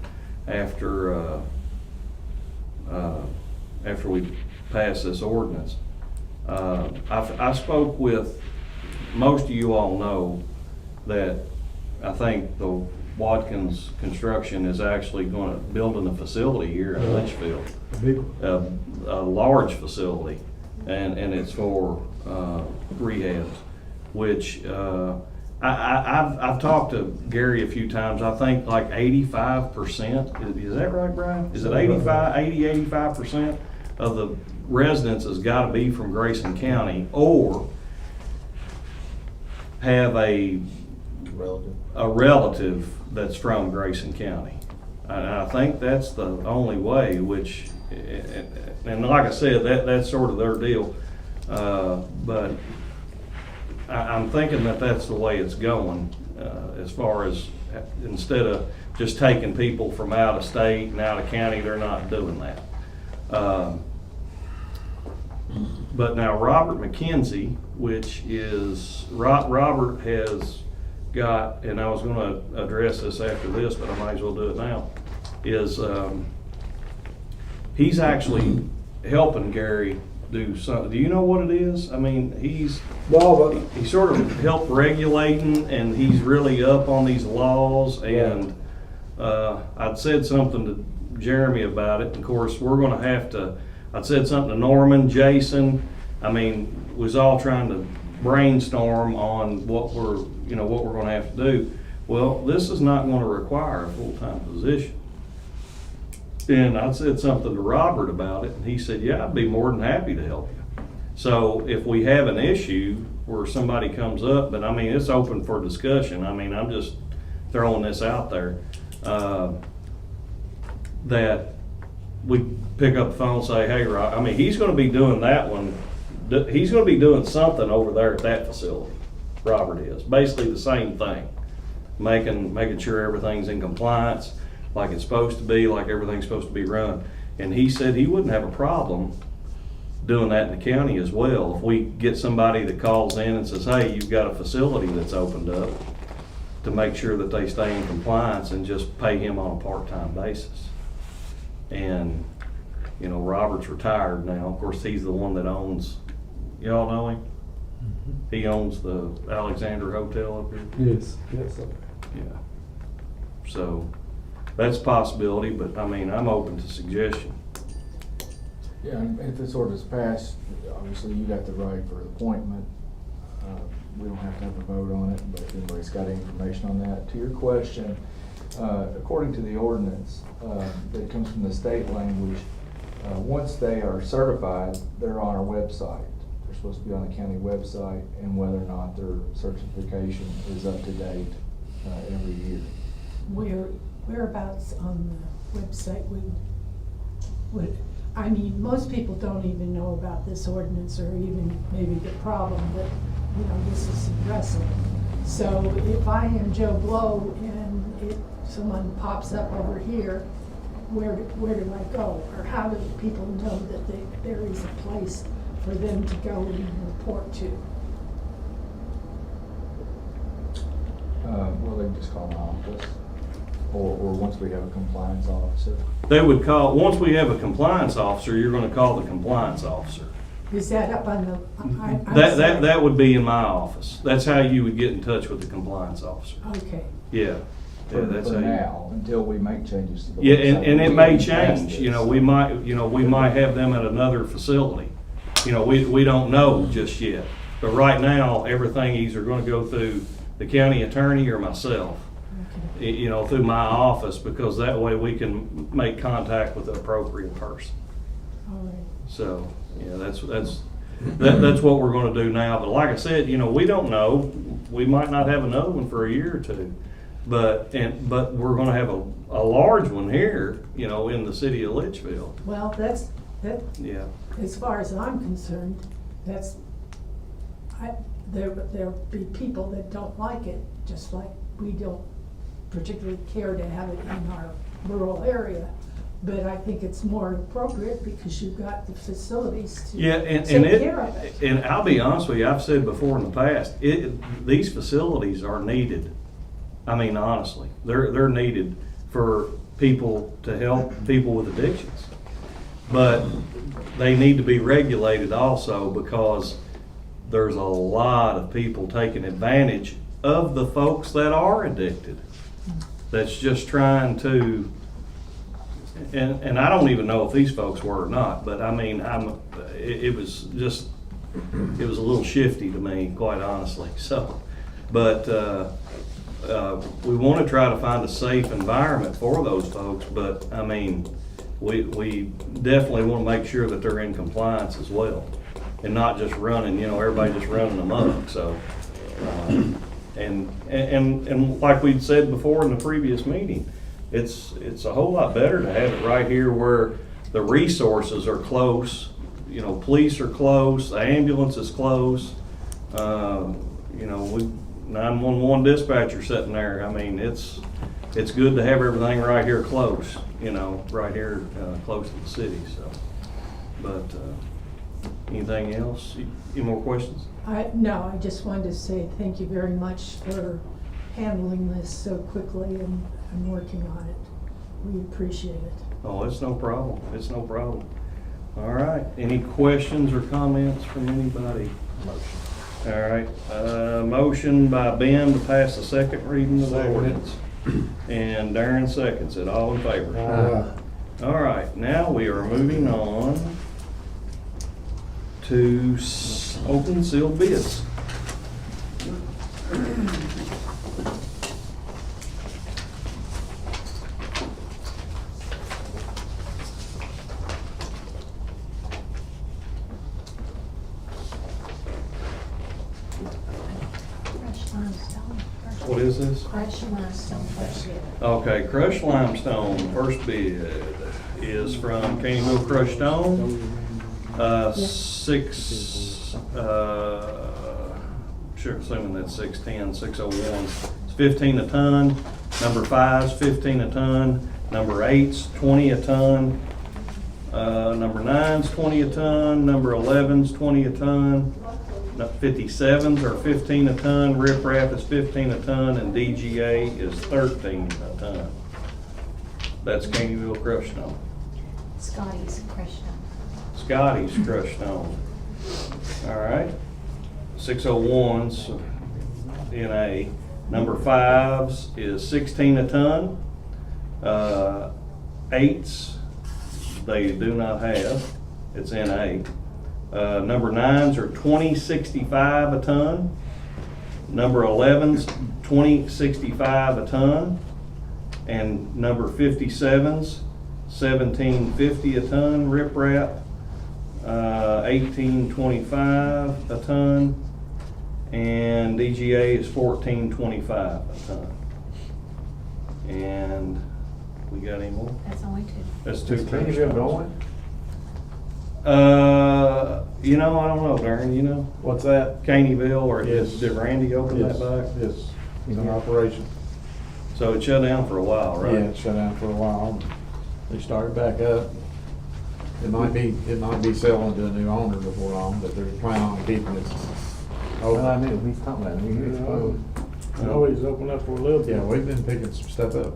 after we pass this ordinance. I spoke with, most of you all know that I think the Watkins Construction is actually building a facility here in Litchfield. A big one. A large facility, and it's for rehabs, which I've talked to Gary a few times. I think like 85%, is that right, Brian? Is it 85% of the residents has got to be from Grayson County or have a relative that's from Grayson County. And I think that's the only way, which, and like I said, that's sort of their deal. But I'm thinking that that's the way it's going, as far as, instead of just taking people from out of state and out of county, they're not doing that. But now Robert McKenzie, which is, Robert has got, and I was gonna address this after this, but I might as well do it now, is he's actually helping Gary do something. Do you know what it is? I mean, he sort of helped regulating, and he's really up on these laws, and I'd said something to Jeremy about it, and of course, we're gonna have to, I'd said something to Norman, Jason, I mean, was all trying to brainstorm on what we're gonna have to do. Well, this is not gonna require a full-time position. And I said something to Robert about it, and he said, yeah, I'd be more than happy to help you. So if we have an issue where somebody comes up, but I mean, it's open for discussion. I mean, I'm just throwing this out there, that we pick up the phone and say, hey, Rob, I mean, he's gonna be doing that one. He's gonna be doing something over there at that facility. Robert is, basically the same thing. Making sure everything's in compliance, like it's supposed to be, like everything's supposed to be run. And he said he wouldn't have a problem doing that in the county as well. If we get somebody that calls in and says, hey, you've got a facility that's opened up, to make sure that they stay in compliance and just pay him on a part-time basis. And, you know, Robert's retired now. Of course, he's the one that owns, y'all know him? He owns the Alexander Hotel up here. Yes, yes, sir. Yeah. So, that's a possibility, but I mean, I'm open to suggestion. Yeah, and if this ordinance passed, obviously you got the right for appointment. We don't have to have a vote on it, but if anybody's got any information on that. To your question, according to the ordinance, that comes from the state language, once they are certified, they're on our website. They're supposed to be on the county website, and whether or not their certification is up to date every year. Whereabouts on the website would, I mean, most people don't even know about this ordinance or even maybe the problem that, you know, this is addressing. So if I am Joe Blow and someone pops up over here, where do I go? Or how do people know that there is a place for them to go and report to? Well, they can just call my office, or once we have a compliance officer. They would call, once we have a compliance officer, you're gonna call the compliance officer. Is that up on the? I'm That would be in my office. That's how you would get in touch with the compliance officer. Okay. Yeah. Yeah, that's For how you. now, until we make changes to the Yeah, website. and it We may haven't passed change, this. you know, we might have them at another facility. You know, we don't know just yet. But right now, everything either gonna go through the county attorney or myself. You know, through my office, because that way we can make contact with the appropriate person. All right. So, yeah, that's what we're gonna do now. But like I said, you know, we don't know. We might not have another one for a year or two. But we're gonna have a large one here, you know, in the city of Litchfield. Well, that, Yeah. as far as I'm concerned, there'll be people that don't like it, just like we don't particularly care to have it in our rural area. But I think it's more appropriate because you've got the facilities to Yeah, take care of it. and I'll be honest with you, I've said before in the past, these facilities are needed. I mean, honestly, they're needed for people to help people with addictions. But they need to be regulated also, because there's a lot of people taking advantage of the folks that are addicted. That's just trying to, and I don't even know if these folks were or not, but I mean, it was a little shifty to me, quite honestly. So, but we want to try to find a safe environment for those folks, but I mean, we definitely want to make sure that they're in compliance as well, and not just running, you know, everybody just running amok. So, and like we'd said before in the previous meeting, it's a whole lot better to have it right here where the resources are close. You know, police are close, the ambulance is close. You know, 911 dispatcher sitting there. I mean, it's good to have everything right here close. You know, right here close to the city. So, but anything else? Any more questions? No, I just wanted to say thank you very much for handling this so quickly and working on it. We appreciate it. Oh, it's no problem. It's no problem. All right. Any questions or comments from anybody? Motion. All right. Motion by Ben to pass the second reading of the ordinance. And Darren seconds it. All in favor? All right. Now we are moving on to open sealed bids. Crushed limestone. What is this? Crushed limestone first bid. Okay, crushed limestone, first bid is from Caneyville Crushed Stone. Sure, assuming that's 610, 601. It's 15 a ton. Number 5's 15 a ton. Number 8's 20 a ton. Number 9's 20 a ton. Number 11's 20 a ton. 57s are 15 a ton, riprap is 15 a ton, and DGA is 13 a ton. That's Caneyville crushed stone. Scotty's crushed stone. Scotty's crushed stone. All right. 601s, NA. Number 5s is 16 a ton. 8s, they do not have. It's NA. Number 9s are 2065 a ton. Number 11s, 2065 a ton. And number 57s, 1750 a ton, riprap, 1825 a ton, and DGA is 1425 a ton. And we got any more? That's only two. That's two. Is Caneyville going? You know, I don't know, Darren, you know? What's that? Caneyville, or Yes. did Randy open that back? Yes, it's in operation. So it shut down for a while, right? Yeah, it shut down for a while. They started back up. It might be selling to a new owner before long, but they're planning on keeping it. Well, I knew, he's talking about it. I always open up for a little bit. Yeah, we've been picking some stuff up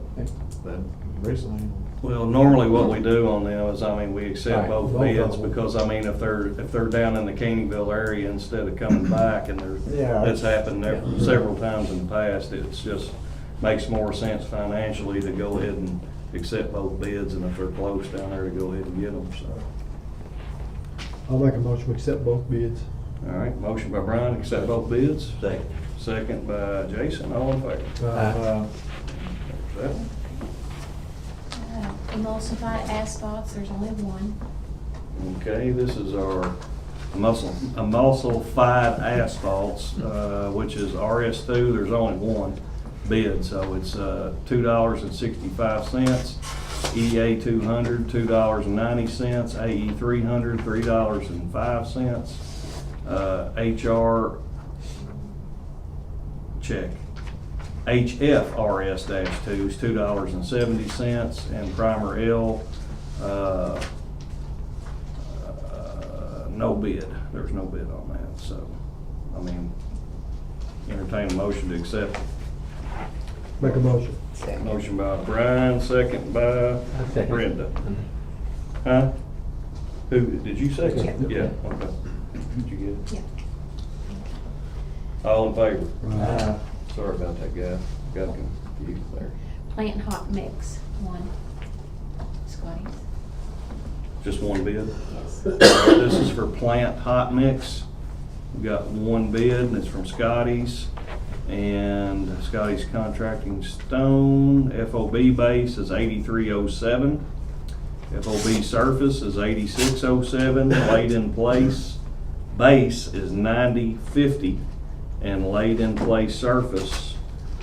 recently. Well, normally what we do on them is, I mean, we accept Right, both both bids, of them. because, I mean, if they're down in the Caneyville area instead of coming back, and Yeah, that's happened there yeah. several times in the past, it's just makes more sense financially to go ahead and accept both bids, and if they're close down there, to go ahead and get them, so. I'll make a motion to accept both bids. All right, motion by Brian, accept both bids. Second by Jason, all in favor? That one. Emulsified asphalts, there's only one. Okay, this is our emulsified asphalts, which is RS2. There's only one bid, so it's $2.65. EA 200, $2.90. AE 300, $3.05. HR check. HFRS-2 is $2.70, and Primer L, no bid. There's no bid on that, so, I mean, entertain a motion to accept. Make a motion. Motion by Brian, second by Brenda. Huh? Who, did you second? Yeah, okay. Did you get it? Yeah. All in favor? Aye. Sorry about that, guy. Got confused there. Plant hot mix, one. Scotty's. Just one bid? Yes. This is for plant hot mix. We got one bid, and it's from Scotty's. And Scotty's Contracting Stone. FOB base is 8307. FOB surface is 8607. Laid in place base is 9050. And laid in place surface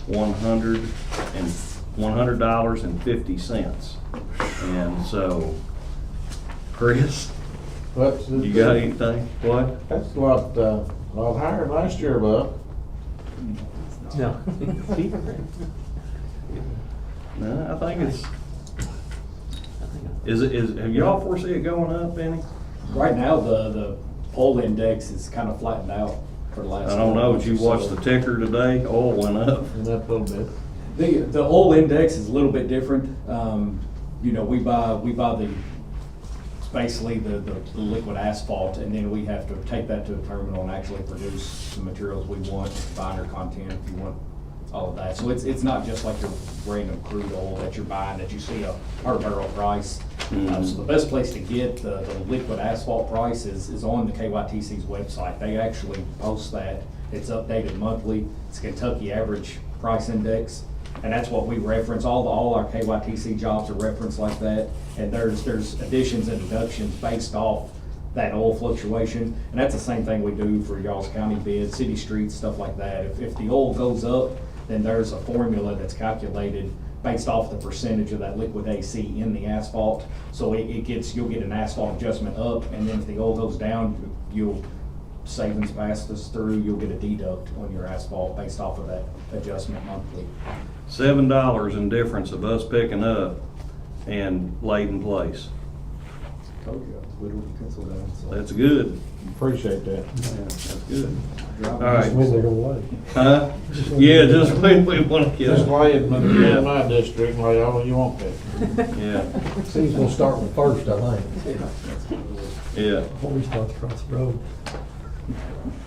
$100.50. And so, Chris, you got anything? What? That's a lot higher than last year, Bob. No. No, I think it's. Have y'all foresee it going up any? Right now, the oil index is kind of flattened out for the last. I don't know. Did you watch so. the ticker today? Oil went up. Went up a little bit. The oil index is a little bit different. You know, we buy the, it's basically the liquid asphalt, and then we have to take that to a terminal and actually produce the materials we want, binder content, if you want all of that. So it's not just like your random crude oil that you're buying, that you see a per barrel price. So the best place to get the liquid asphalt price is on the KYTC's website. They actually post that. It's updated monthly. It's Kentucky Average Price Index. And that's what we reference. All our KYTC jobs are referenced like that. And there's additions and deductions based off that oil fluctuation. And that's the same thing we do for y'all's county bids, city streets, stuff like that. If the oil goes up, then there's a formula that's calculated based off the percentage of that liquid AC in the asphalt. So you'll get an asphalt adjustment up, and then if the oil goes down, savings passes through, you'll get a deduct on your asphalt based off of that adjustment monthly. $7 in difference of us picking up and laid in place. told you, I was whittling the pencil down, so. That's good. Appreciate that. Yeah, that's good. All Just when right. they're gonna lay. Huh? Yeah, just when we want to get Just it. lay it in my district, lay all you want to. Yeah, Seems gonna start with first, I think. yeah. Before we start across the road.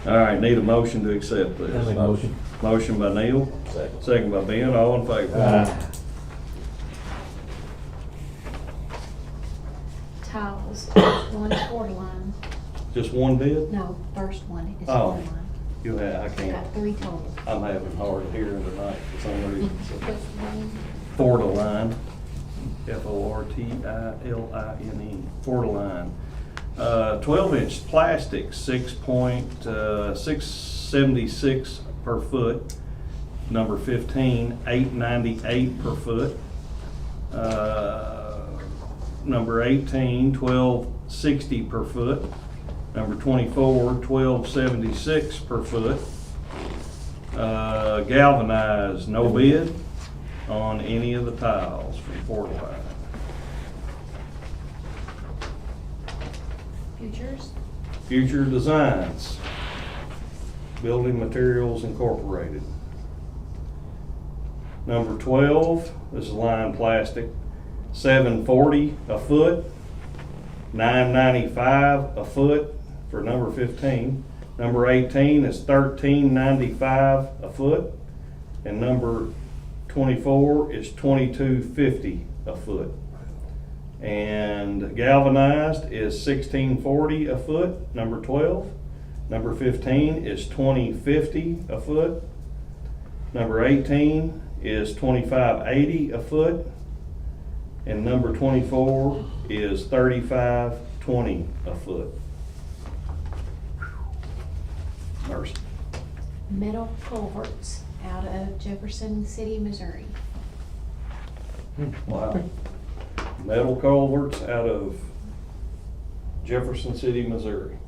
All right, need a motion to accept this. I make a motion. Motion by Neil, second by Ben, all in favor? Tiles, one quarter line. Just one bid? No, first one is Oh. quarter line. You have, I Got can't, 3 total. I'm having hard hearing tonight for some reason. What's the name? Forta line, Fortline, Forta line. 12-inch plastic, 6.676 per foot. Number 15, $8.98 per foot. Number 18, $12.60 per foot. Number 24, $12.76 per foot. Galvanized, no bid on any of the tiles from Fortiline. Futures? Future Designs, Building Materials Incorporated. Number 12, this is lined plastic, $7.40 a foot, $9.95 a foot for number 15. Number 18 is $13.95 a foot, and number 24 is $22.50 a foot. And galvanized is $16.40 a foot, number 12. Number 15 is $20.50 a foot. Number 18 is $25.80 a foot. And number 24 is $35.20 a foot. Mercy. Metal culverts out of Jefferson City, Missouri. Wow. Metal culverts out of Jefferson City, Missouri.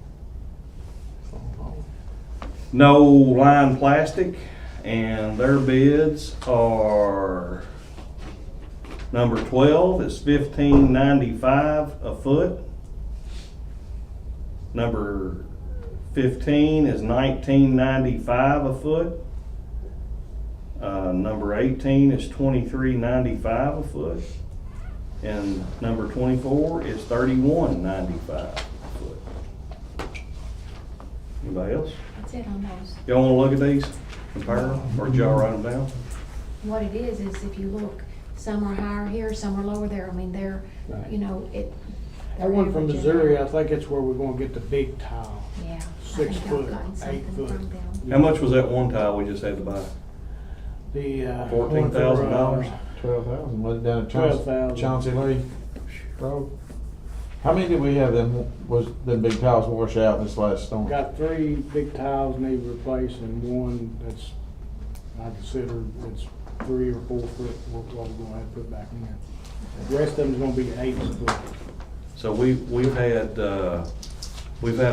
No line plastic, and their bids are, number 12 is $15.95 a foot. Number 15 is $19.95 a foot. Number 18 is $23.95 a foot. And number 24 is $31.95 a foot. Anybody else? That's it on those. Y'all wanna look at these, compare them, or did y'all write them down? What it is if you look, some are higher here, some are lower there. I mean, they're, you know, it. That one from Missouri, I think it's where we're gonna get the big tile. Yeah. I 6 think I've foot, gotten 8 something foot. from them. How much was that one tile we just had to buy? The, $14,000? 12,000, was it down at Chauncey, 12,000. Chauncey Lee Road? How many did we have them big tiles wash out this last storm? Got 3 big tiles need replaced and one that's, I consider it's 3 or 4 foot, what we're gonna have to put back in. The rest of them's gonna be 8 foot. So we've had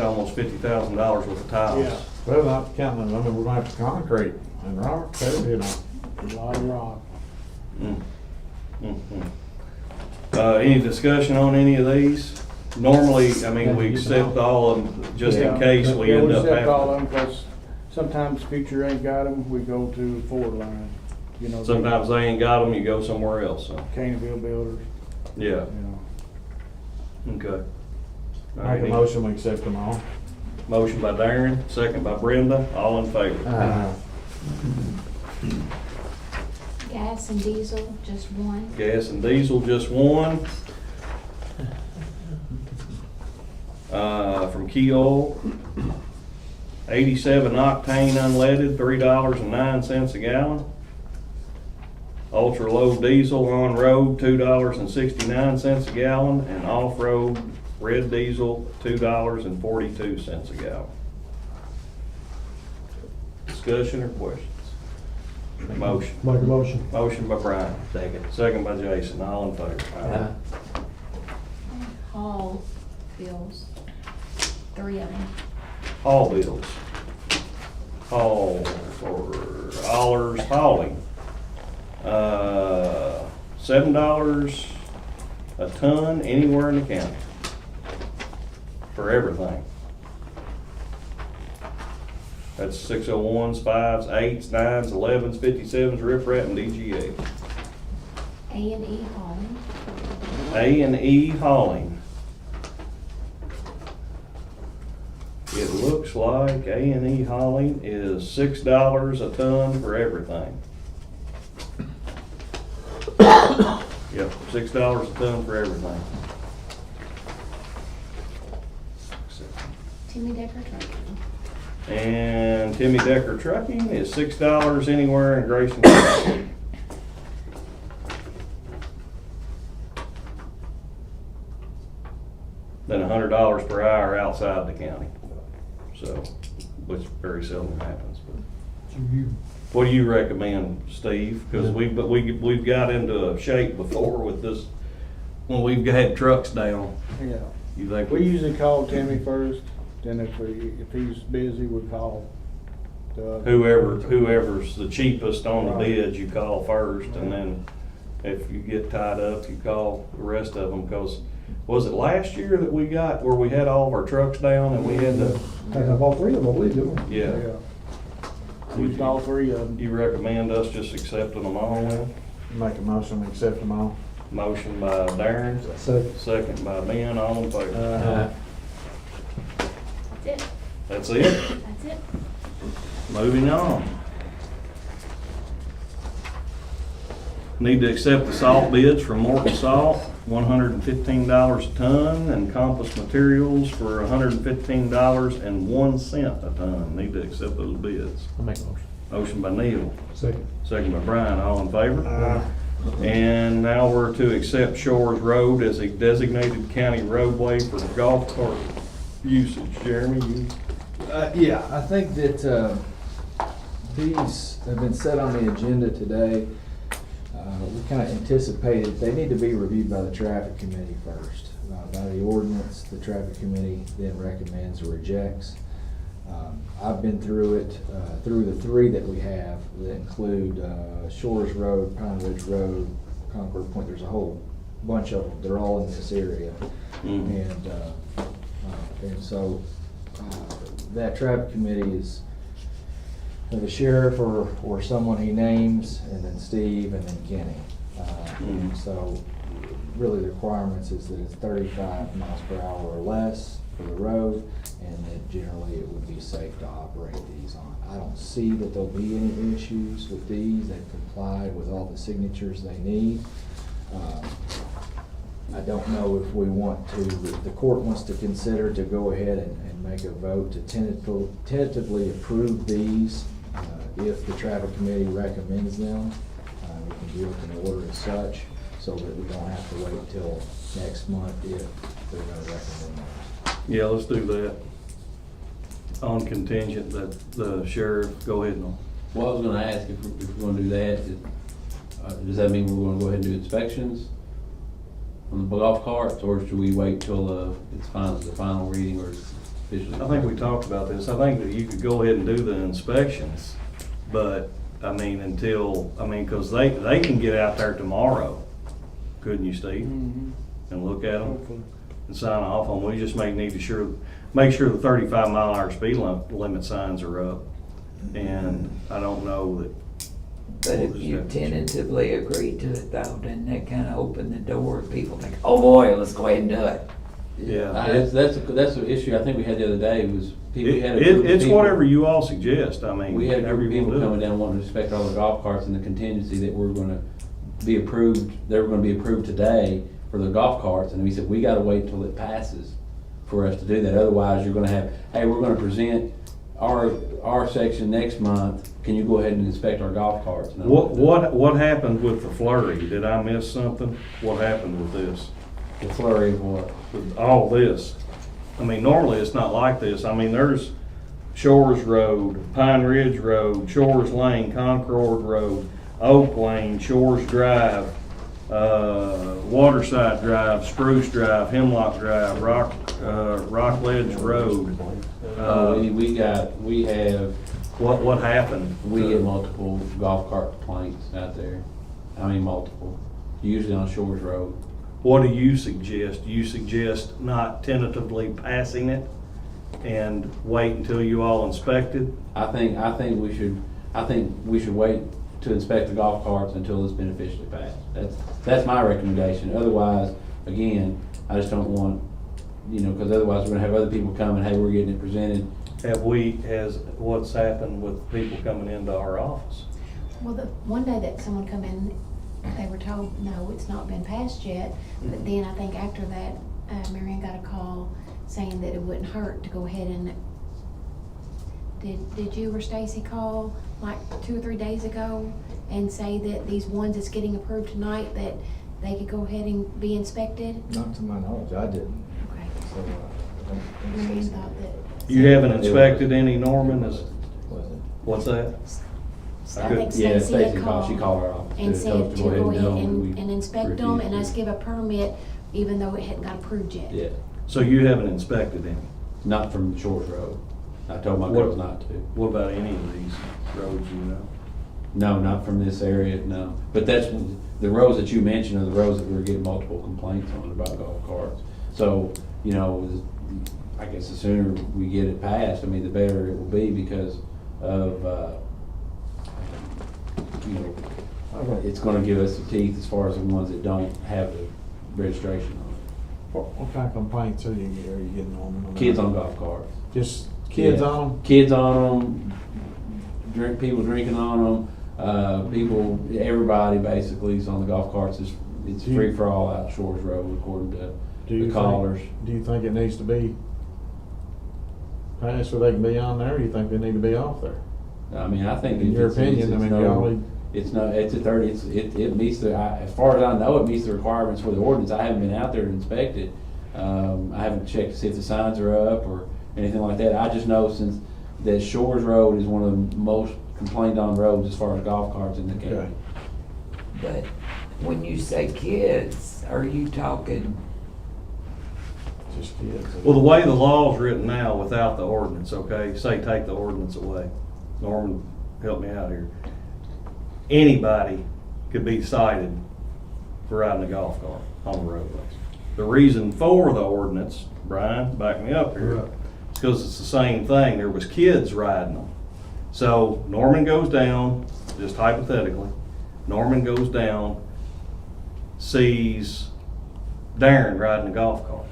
almost $50,000 worth of tiles. Yeah. Well, not counting them, I mean, we're gonna have to concrete and rock too, you know. A lot of rock. Any discussion on any of these? Normally, I mean, we accept all of them just in case we end up Yeah, we accept all having. of them, cause sometimes Future ain't got them, we go to Ford Line, you know. Sometimes they ain't got them, you go somewhere else, so, Caneyville Builders, yeah, you know. okay. All right, Make a motion, we accept them all. Motion by Darren, second by Brenda, all in favor. Gas and diesel, just one. Gas and diesel, just one. From Key Oil, 87 octane unleaded, $3.09 a gallon. Ultra low diesel on road, $2.69 a gallon, and off road red diesel, $2.42 a gallon. Discussion or questions? Motion. Make a motion. Motion by Brian. Second by Jason, all in favor. Hall bills, 3 of them. Haul bills. Haul for Allers Hauling. $7 a ton anywhere in the county. for everything. That's 601s, 5s, 8s, 9s, 11s, 57s, riprap, and DGA. A&E hauling. A&E hauling. It looks like A&E hauling is $6 a ton for everything. Yep, $6 a ton for everything. Timmy Decker Trucking. And Timmy Decker Trucking is $6 anywhere in Grayson County. Then $100 per hour outside the county. So, which very seldom happens. But what do you recommend, Steve? Because we've got into shape before with this, when we've had trucks down. Yeah. You think We usually call Timmy first, then if he's busy, we call the other. whoever's the cheapest on the bids, you call first, and then if you get tied up, you call the rest of them. Because was it last year that we got where we had all of our trucks down and we had to? Have all three of them, I believe, do Yeah. Used all three of them. You recommend us just accepting them all then? Make a motion, we accept them all. Motion by Darren, second by Ben, all in favor. That's it. That's it? That's it. Moving on. Need to accept the salt bids from Morton Salt, $115 a ton, and Compass Materials for $115.01 a ton. Need to accept those bids. I'll make a motion. Motion by Neil, Second. second by Brian, all in favor? And now we're to accept Shores Road as a designated county roadway for golf cart usage. Jeremy, you? Yeah, I think that these have been set on the agenda today. We kind of anticipated they need to be reviewed by the traffic committee first. By the ordinance, the traffic committee then recommends or rejects. I've been through it, through the three that we have that include Shores Road, Pine Ridge Road, Concord Point. There's a whole bunch of them. They're all in this area. And so that traffic committee is the sheriff or someone he names, and then Steve, and then Kenny. And so really the requirements is that it's 35 miles per hour or less for the road, and that generally it would be safe to operate these on. I don't see that there'll be any issues with these. They've complied with all the signatures they need. I don't know if we want to, if the court wants to consider to go ahead and make a vote to tentatively approve these. If the traffic committee recommends them, we can do it in order as such, so that we don't have to wait till next month if they're gonna recommend those. Yeah, let's do that. On contingent that the sheriff, go ahead and. Well, I was gonna ask if we're gonna do that, does that mean we're gonna go ahead and do inspections on the golf carts, or should we wait till it's the final reading, or it's officially? I think we talked about this. I think that you could go ahead and do the inspections, but, I mean, cause they can get out there tomorrow, couldn't you, Steve? Mm-hmm. And look at them Hopefully. and sign off on them. We just need to make sure the 35-mile-an-hour speed limit signs are up. And I don't know that. But if you tentatively agree to it though, then that kind of open the door, people think, oh boy, let's go ahead and do it. Yeah. That's the issue I think we had the other day was It's whatever you all suggest. I mean, we had a whatever group of you people want to coming do. down wanting to inspect all the golf carts and the contingency that we're gonna be approved, they were gonna be approved today for the golf carts, and we said, we gotta wait till it passes for us to do that, otherwise you're gonna have, hey, we're gonna present our section next month, can you go ahead and inspect our golf carts? And What happened with the flurry? Did I miss something? What happened with this? The flurry of what? With all this? I mean, normally it's not like this. I mean, there's Shores Road, Pine Ridge Road, Shores Lane, Concord Road, Oak Lane, Shores Drive, Waterside Drive, Spruce Drive, Hemlock Drive, Rock Ledge Road. We have. What happened? We get multiple golf cart complaints out there. I mean, multiple. Usually on Shores Road. What do you suggest? Do you suggest not tentatively passing it and wait until you all inspect it? I think we should wait to inspect the golf carts until it's been officially passed. That's my recommendation. Otherwise, again, I just don't want, because otherwise we're gonna have other people coming, hey, we're getting it presented. What's happened with people coming into our office? Well, the one day that someone come in, they were told, no, it's not been passed yet. But then I think after that, Marianne got a call saying that it wouldn't hurt to go ahead and, did you or Stacy call like 2 or 3 days ago and say that these ones that's getting approved tonight, that they could go ahead and be inspected? Not to my knowledge, I didn't. Okay. So, I don't think Marianne so. thought that. You haven't inspected any, Norman? Wasn't. What's that? I think Yeah, Stacy Stacy had called, she called called our office. and said to go ahead do them, and inspect them and us give a permit, even though it hadn't got approved yet. Yeah, So you haven't inspected any? not from Shores Road. I told my What- girls not to. What about any of these roads, you know? No, not from this area, no. But that's, the roads that you mentioned are the roads that we were getting multiple complaints on about golf carts. So, I guess the sooner we get it passed, the better it will be because of, it's gonna give us the teeth as far as the ones that don't have the registration on What kind of complaints are you getting on? it. Kids on golf carts. Just kids Yeah. on them? Kids on them, people drinking on them, everybody basically is on the golf carts. It's Do you- free for all out Shores Road according to Do you the callers. do you think it needs to be passed so they can be on there, or do you think they need to be off there? I think. In your it's- opinion, it's y'all need. It's no, it's a 30, it meets as far as I know, it meets the requirements for the ordinance. I haven't been out there to inspect it. I haven't checked to see if the signs are up or anything like that. I just know since that Shores Road is one of the most complained on roads as far as golf carts in the county. Okay. But when you say kids, are you talking, Just kids. Well, the way the law's written now without the ordinance, okay, say take the ordinance away. Norman, help me out here. Anybody could be cited for riding a golf cart on the roadways. The reason for the ordinance, Brian, back me up here, is because it's the same thing. There was kids riding them. So Norman goes down, just hypothetically, Norman goes down, sees Darren riding a golf cart,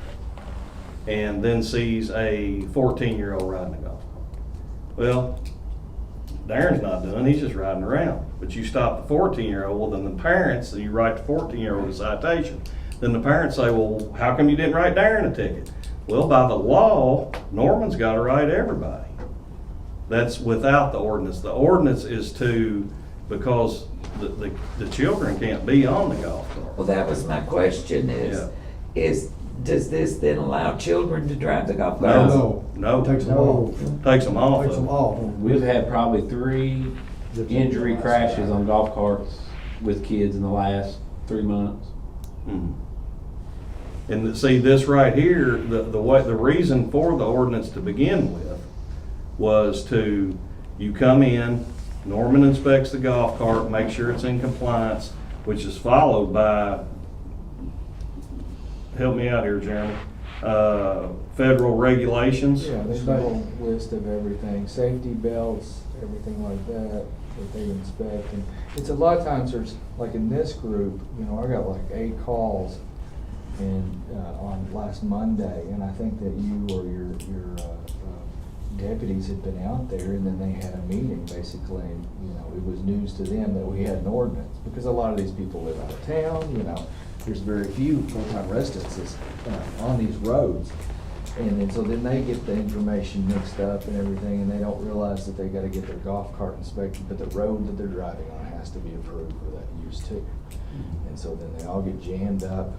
and then sees a 14-year-old riding a golf cart. Well, Darren's not done, he's just riding around. But you stop the 14-year-old, well, then the parents, you write the 14-year-old a citation. Then the parents say, well, how come you didn't write Darren a ticket? Well, by the law, Norman's got to write everybody. That's without the ordinance. The ordinance is because the children can't be on the golf cart. well, that was my question does this then allow children to drive the golf cart? No. Takes them off. Takes them off. Takes of them it. off. We've had probably 3 injury crashes on golf carts with kids in the last 3 months. Mhm. And see, this right here, the reason for the ordinance to begin with was you come in, Norman inspects the golf cart, make sure it's in compliance, which is followed by, help me out here, Jeremy, federal regulations. Yeah, there's a whole list of everything, safety belts, everything like that they inspect. And it's a lot of times there's, like in this group, I got like 8 calls on last Monday, and I think that you or your deputies had been out there, and then they had a meeting basically, and it was news to them that we had an ordinance, because a lot of these people live out of town, there's very few full-time residences on these roads. And then, so then they get the information mixed up and everything, and they don't realize that they gotta get their golf cart inspected, but the road that they're driving on has to be approved for that use too. And so then they all get jammed up,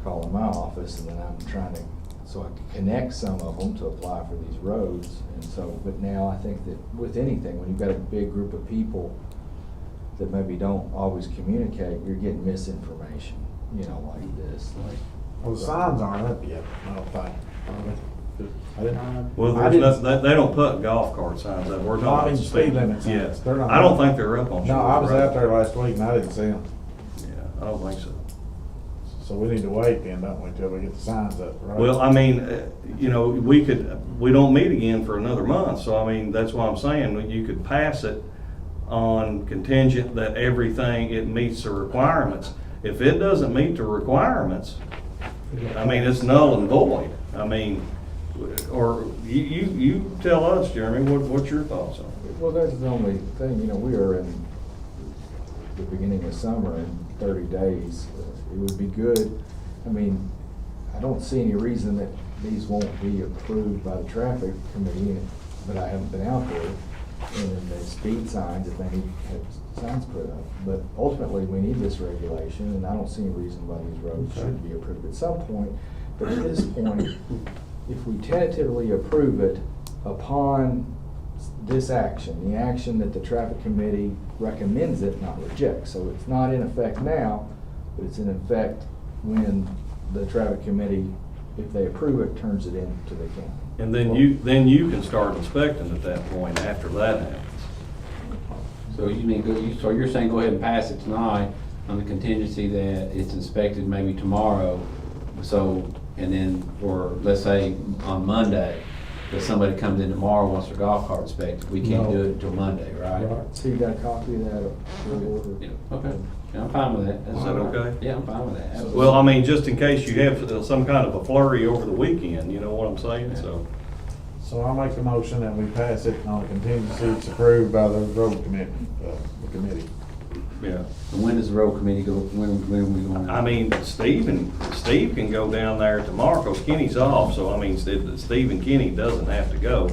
calling my office, and then I'm trying to, so I can connect some of them to apply for these roads. And so, but now I think that with anything, when you've got a big group of people that maybe don't always communicate, you're getting misinformation, like this, like. Well, the signs aren't up yet, I don't think. I didn't. Well, I didn't- they don't put golf cart signs up. We're No, I talking mean about speed limit signs. Yeah. They're not- I don't think they're up on Shores No, I was Road. out there last week and I didn't see them. Yeah, I don't think so. So we need to wait then, don't we, till we get the signs up, right? Well, I mean, you know, we don't meet again for another month, so I mean, that's why I'm saying, you could pass it on contingent that everything, it meets the requirements. If it doesn't meet the requirements, I mean, it's null and void. I mean, or you tell us, Jeremy, what's your thoughts on it? Well, that's the only thing, you know, we are in the beginning of summer in 30 days. It would be good, I mean, I don't see any reason that these won't be approved by the traffic committee, but I haven't been out there. And then the speed signs, if they need to have signs put up. But ultimately, we need this regulation, and I don't see any reason why these roads shouldn't be approved at some point. But at this point, if we tentatively approve it upon this action, the action that the traffic committee recommends it, not rejects. So it's not in effect now, but it's in effect when the traffic committee, if they approve it, turns it in to the county. And then you can start inspecting at that point after that happens. So you mean, so you're saying go ahead and pass it tonight on the contingency that it's inspected maybe tomorrow, so, and then, or let's say on Monday, if somebody comes in tomorrow, wants their golf cart inspected, we can't do it until Monday, right? So you got a copy of that? Yeah, okay, yeah, I'm fine with that. Is that okay? Yeah, I'm fine with that. Absolutely. Well, I mean, just in case you have some kind of a flurry over the weekend, you know what I'm saying, so. So I'll make the motion that we pass it on a contingency, it's approved by the road committee, the committee. Yeah. And when does the road committee go, when are we going? I mean, Steve can go down there tomorrow, because Kenny's off, so I mean, Steve and Kenny doesn't have to go.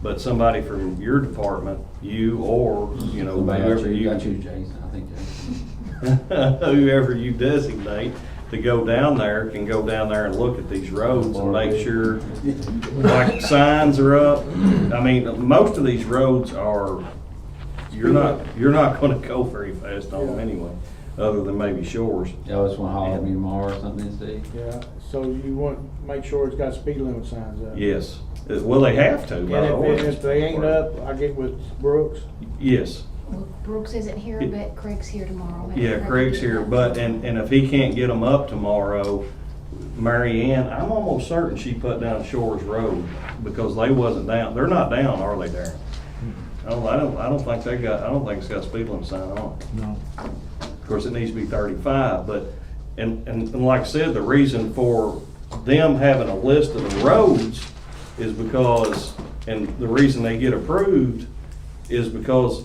But somebody from your department, you or, you know, whoever you. I choose Jason, I think Jason. Whoever you designate to go down there can go down there and look at these roads and make sure, like, signs are up. I mean, most of these roads are, you're not gonna go very fast on them anyway, other than maybe Shores. Y'all just wanna holler at me tomorrow or something, Steve? Yeah, so you want, make sure it's got speed limit signs up. Yes. Well, they have to, by the And ordinance. if they ain't up, I get with Brooks. Yes. Well, Brooks isn't here, but Craig's here tomorrow. Maybe Yeah, Craig Craig's can do here, that. but, and if he can't get them up tomorrow, Mary Ann, I'm almost certain she put down Shores Road, because they wasn't down, they're not down, are they, Darren? I don't think I don't think it's got a speed limit sign on it. No. Of course, it needs to be 35, but, and like I said, the reason for them having a list of the roads is because, and the reason they get approved is because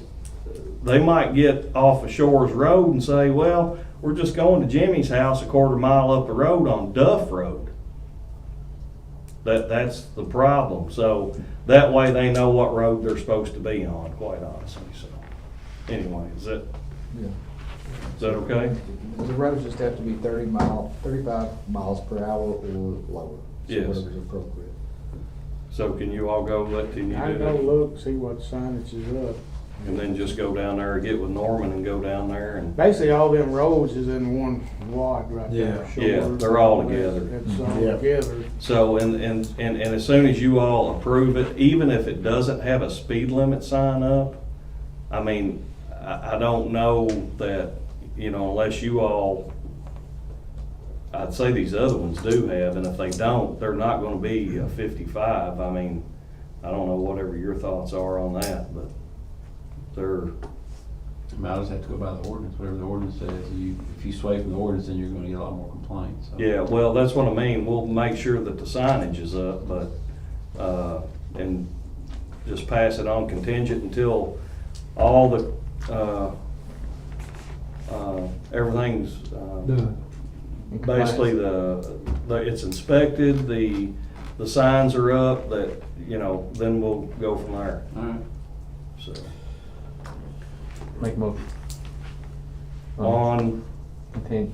they might get off of Shores Road and say, well, we're just going to Jimmy's house a quarter mile up the road on Duff Road. That's the problem. So that way they know what road they're supposed to be on, quite honestly. So anyway, is that okay? The roads just have to be 35 miles per hour or lower. So Yes. whatever's appropriate. So can you all go, let Tinny I do go that? look, see what signage is up. And then just go down there, get with Norman and go down there and, Basically, all them roads is in one wad right there. Yeah, Shores, they're all together. It's all Yeah. together. so, and as soon as you all approve it, even if it doesn't have a speed limit sign up, I mean, I don't know that, you know, unless you all, I'd say these other ones do have, and if they don't, they're not gonna be a 55. I mean, I don't know whatever your thoughts are on that, but they're, I just have to go by the ordinance, whatever the ordinance says. If you sway from the ordinance, then you're gonna get a lot more complaints. So. yeah, well, that's what I mean. We'll make sure that the signage is up, but, and just pass it on contingent until all the, everything's, Done. basically it's inspected, the signs are up, that, you know, then we'll go from there. All right. So, Make a motion. on Continue.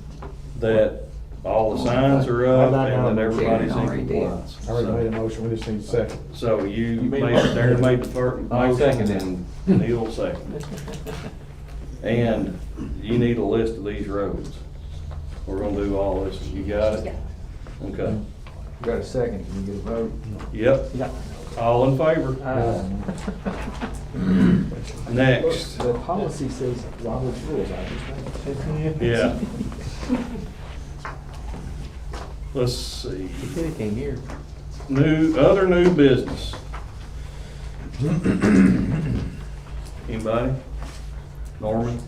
that all the signs are up and that everybody's in Already did. compliance. I already So- made a motion, we just need a second. So you made, Darren made the first I'll motion second it. and Neil seconded. And you need a list of these roads. We're gonna do all this. You got it? Okay. Got a second, can you get a vote? Yep. All in favor? Next. The policy says Robert's rules, I just. Yeah. Let's see. He said he came here. Other new business. Anybody? Norman?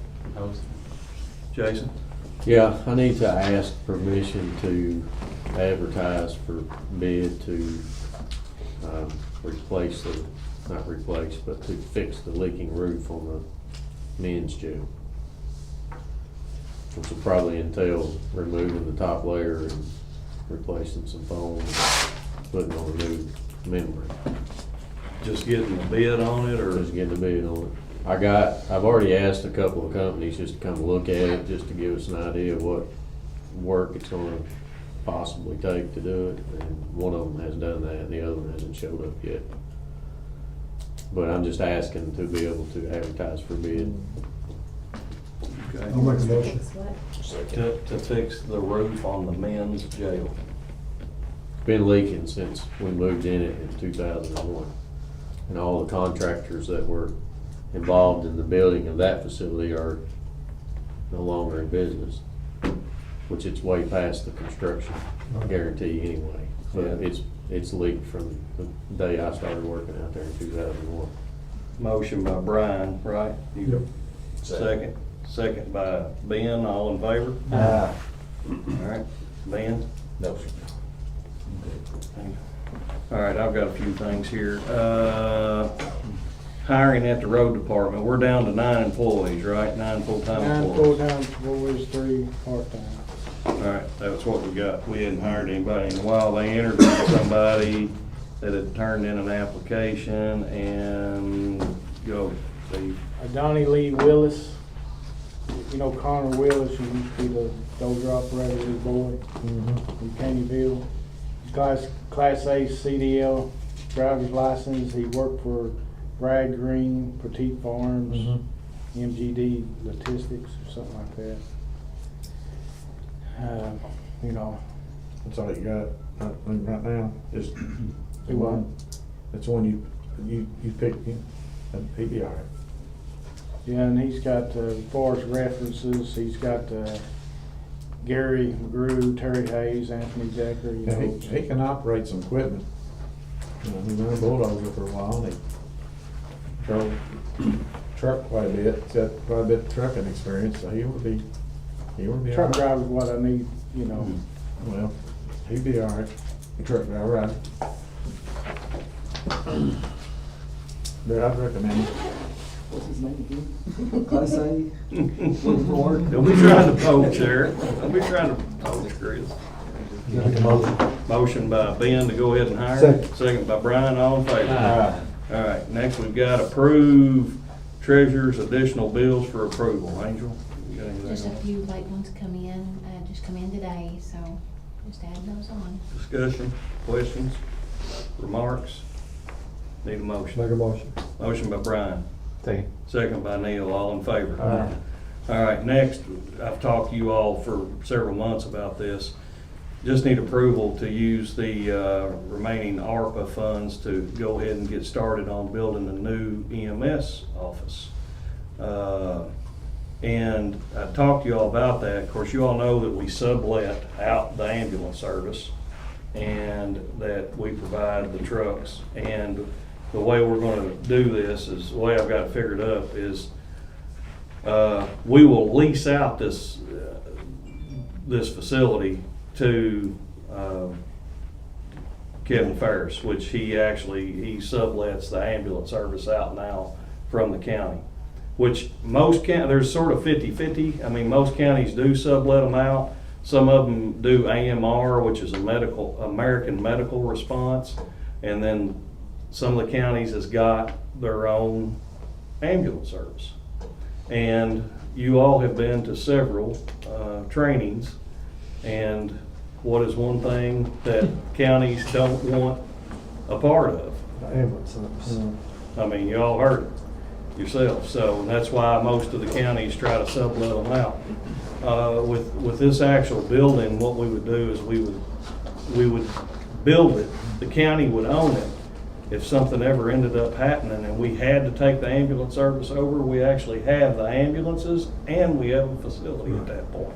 Jason? Yeah, I need to ask permission to advertise for bid to replace the, not replace, but to fix the leaking roof on the men's jail. Which will probably entail removing the top layer and replacing some foam, and putting on a new membrane. Just getting a bid on it, or? Just getting a bid on it. I've already asked a couple of companies just to come look at it, just to give us an idea of what work it's gonna possibly take to do it. And one of them has done that, and the other one hasn't showed up yet. But I'm just asking to be able to advertise for bid. Okay. I'll make a motion. To fix the roof on the men's jail. It's been leaking since we moved in it in 2001. And all the contractors that were involved in the building of that facility are no longer in business, which it's way past the construction guarantee anyway. But it's leaked from the day I started working out there in 2001. Motion by Brian, right? Yep. Second by Ben, all in favor? Aye. All right, Ben? No, sir. All right, I've got a few things here. Hiring at the road department, we're down to 9 employees, right? 9 full-time 9 employees. full-time employees, 3 part-time. All right, that's what we got. We hadn't hired anybody in a while. They interviewed somebody that had turned in an application, and go, Steve. Donnie Lee Willis, you know Connor Willis, who used to be the dozer operator, his boy, in Caneyville. He's Class A CDL driver's license. He worked for Brad Green, Petite Farms, MGD Logistics, or something like that. You know. That's all you got right now? Just He what? That's the one you picked, he'd be all right. Yeah, and he's got, as far as references, he's got Gary McGrew, Terry Hayes, Anthony Decker, you Yeah, know. he can operate some equipment. You know, he ran a bulldozer for a while, and he drove truck quite a bit. He's got quite a bit of trucking experience, so he would be all Truck right. driver's what I need, you know. Well, he'd be all right. The truck driver, right? But I'd recommend him. What's his name again? Class A? Looking for work? Don't be trying to poach there. Don't be trying to poach, Chris. Make a motion. Motion by Ben to go ahead and hire. Second. Second by Brian, all in favor? Aye. All right, next we've got approve treasurer's additional bills for approval. Angel? You got anything Just a on? few late ones come in, just come in today, so just add those on. Discussion, questions, remarks? Need a Make motion. a motion. Motion by Brian. Second. Second by Neil, all in favor? Aye. All right, next, I've talked to you all for several months about this. Just need approval to use the remaining ARPA funds to go ahead and get started on building a new EMS office. And I talked to you all about that. Of course, you all know that we sublet out the ambulance service and that we provide the trucks. And the way we're gonna do this is, the way I've got it figured up is, we will lease out this facility to Kevin Ferris, which he sublets the ambulance service out now from the county. Which most there's sort of 50-50. I mean, most counties do sublet them out. Some of them do AMR, which is American Medical Response, and then some of the counties has got their own ambulance service. And you all have been to several trainings, and what is one thing that counties don't want a part of? Ambulance service. I mean, you all heard it yourself, so that's why most of the counties try to sublet them out. With this actual building, what we would do is we would build it, the county would own it. If something ever ended up happening and we had to take the ambulance service over, we actually have the ambulances and we have a facility at that point.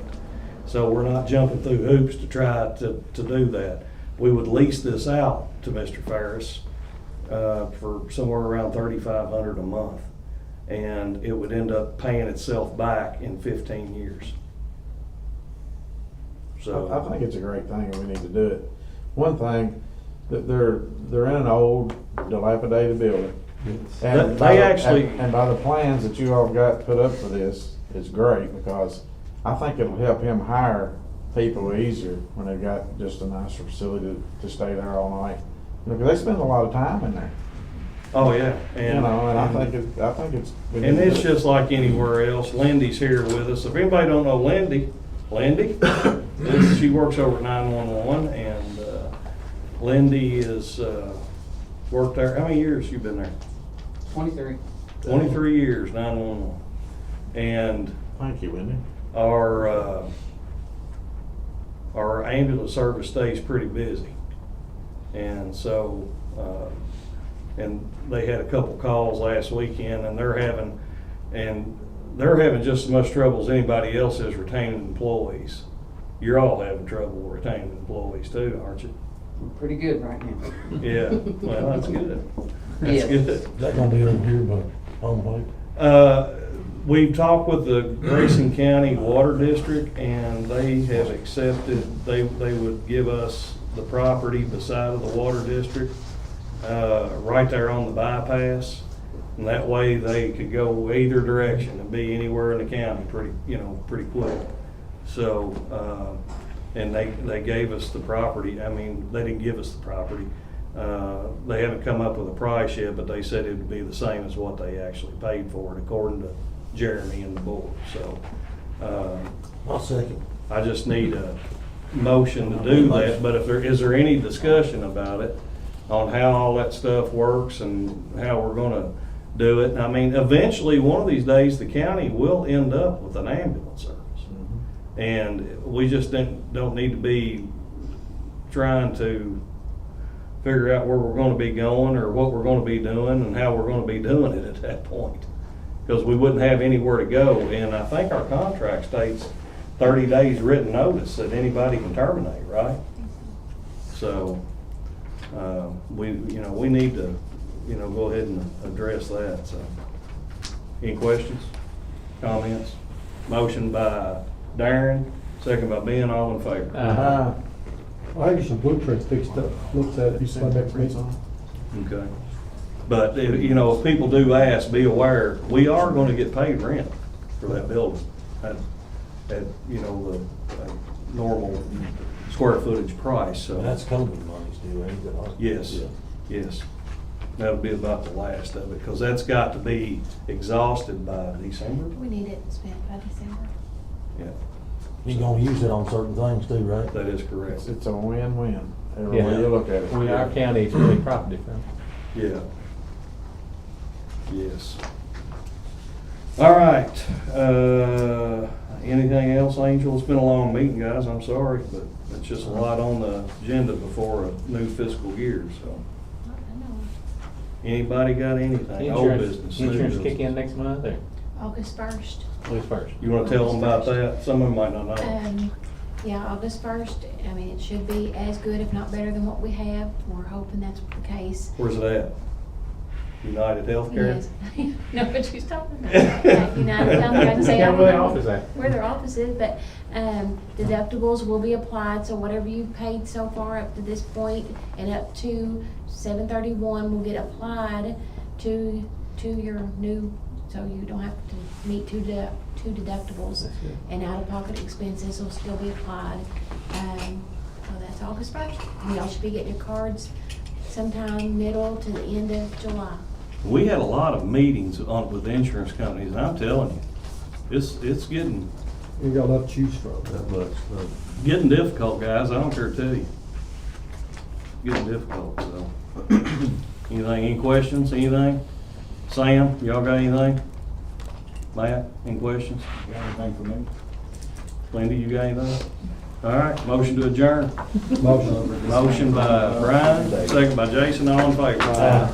So we're not jumping through hoops to try to do that. We would lease this out to Mr. Ferris for somewhere around $3,500 a month. And it would end up paying itself back in 15 years. So I think it's a great thing and we need to do it. One thing, that they're in an old dilapidated building. And They actually- and by the plans that you all got put up for this, it's great because I think it'll help him hire people easier when they've got just a nicer facility to stay there all night. You know, 'cause they spend a lot of time in there, oh yeah, you know, and I think it's. we need and to it's do it. just like anywhere else. Lindy's here with us. If anybody don't know Lindy, she works over at 911, and Lindy is worked there. How many years you been there? 23. 23 years, 911. And Thank you, Wendy. our ambulance service stays pretty busy. And so, and they had a couple calls last weekend, and they're having just as much trouble as anybody else is retaining employees. You're all having trouble retaining employees too, aren't you? Pretty good right now. Yeah, well, that's good. That's Yes. good. Is that gonna be over here by on the way? We've talked with the Grayson County Water District, and they have accepted, they would give us the property beside of the water district, right there on the bypass. And that way they could go either direction and be anywhere in the county pretty quick. So, and they gave us the property. I mean, they didn't give us the property. They haven't come up with a price yet, but they said it would be the same as what they actually paid for it, according to Jeremy and the board. So, I'll second. I just need a motion to do that, but is there any discussion about it, on how all that stuff works and how we're gonna do it? I mean, eventually, one of these days, the county will end up with an ambulance service. And we just don't need to be trying to figure out where we're gonna be going or what we're gonna be doing and how we're gonna be doing it at that point. Because we wouldn't have anywhere to go, and I think our contract states 30 days written notice that anybody can terminate, right? So, we need to, go ahead and address that, so. Any questions, comments? Motion by Darren, second by Ben, all in favor? I think some blueprints fixed up, looks at it. You seen that prints on? Okay. But, if people do ask, be aware, we are gonna get paid rent for that building at the normal square footage price, so. That's COVID money still, ain't it? Yes, yes. That'll be about the last of it, because that's got to be exhausted by December. We need it spent by December. Yeah, You gonna use it on certain things too, right? that is correct. It's a win-win, every way you look at it. Our county is really profit different. Yeah. Yes. All right. Anything else, Angel? It's been a long meeting, guys. I'm sorry, but it's just a lot on the agenda before a new fiscal year, so. Anybody got anything? Old business, new Insurance kick business? in next month or August 1st. August 1st? You wanna tell them about that? Some of them might not know. Yeah, August 1st, I mean, it should be as good, if not better than what we have. We're hoping that's the case. Where's it at? United Healthcare? Yes. No, but she's talking about that. United Healthcare, I can say Yeah, I where don't their know office at? where their office is, but deductibles will be applied, so whatever you've paid so far up to this point and up to 7/31 will get applied to your new, so you don't have to meet two deductibles. And out-of-pocket expenses will still be applied. So that's August 1st. And y'all should be getting your cards sometime middle to the end of July. We had a lot of meetings with insurance companies, and I'm telling you, it's getting You got enough to choose from. That much, no. getting difficult, guys. I don't care to tell you. Getting difficult, so. Anything, any questions, anything? Sam, y'all got anything? Matt, any questions? Got anything for me? Lindy, you got anything? All right, motion to adjourn. Motion. Motion by Brian, second by Jason, all in favor?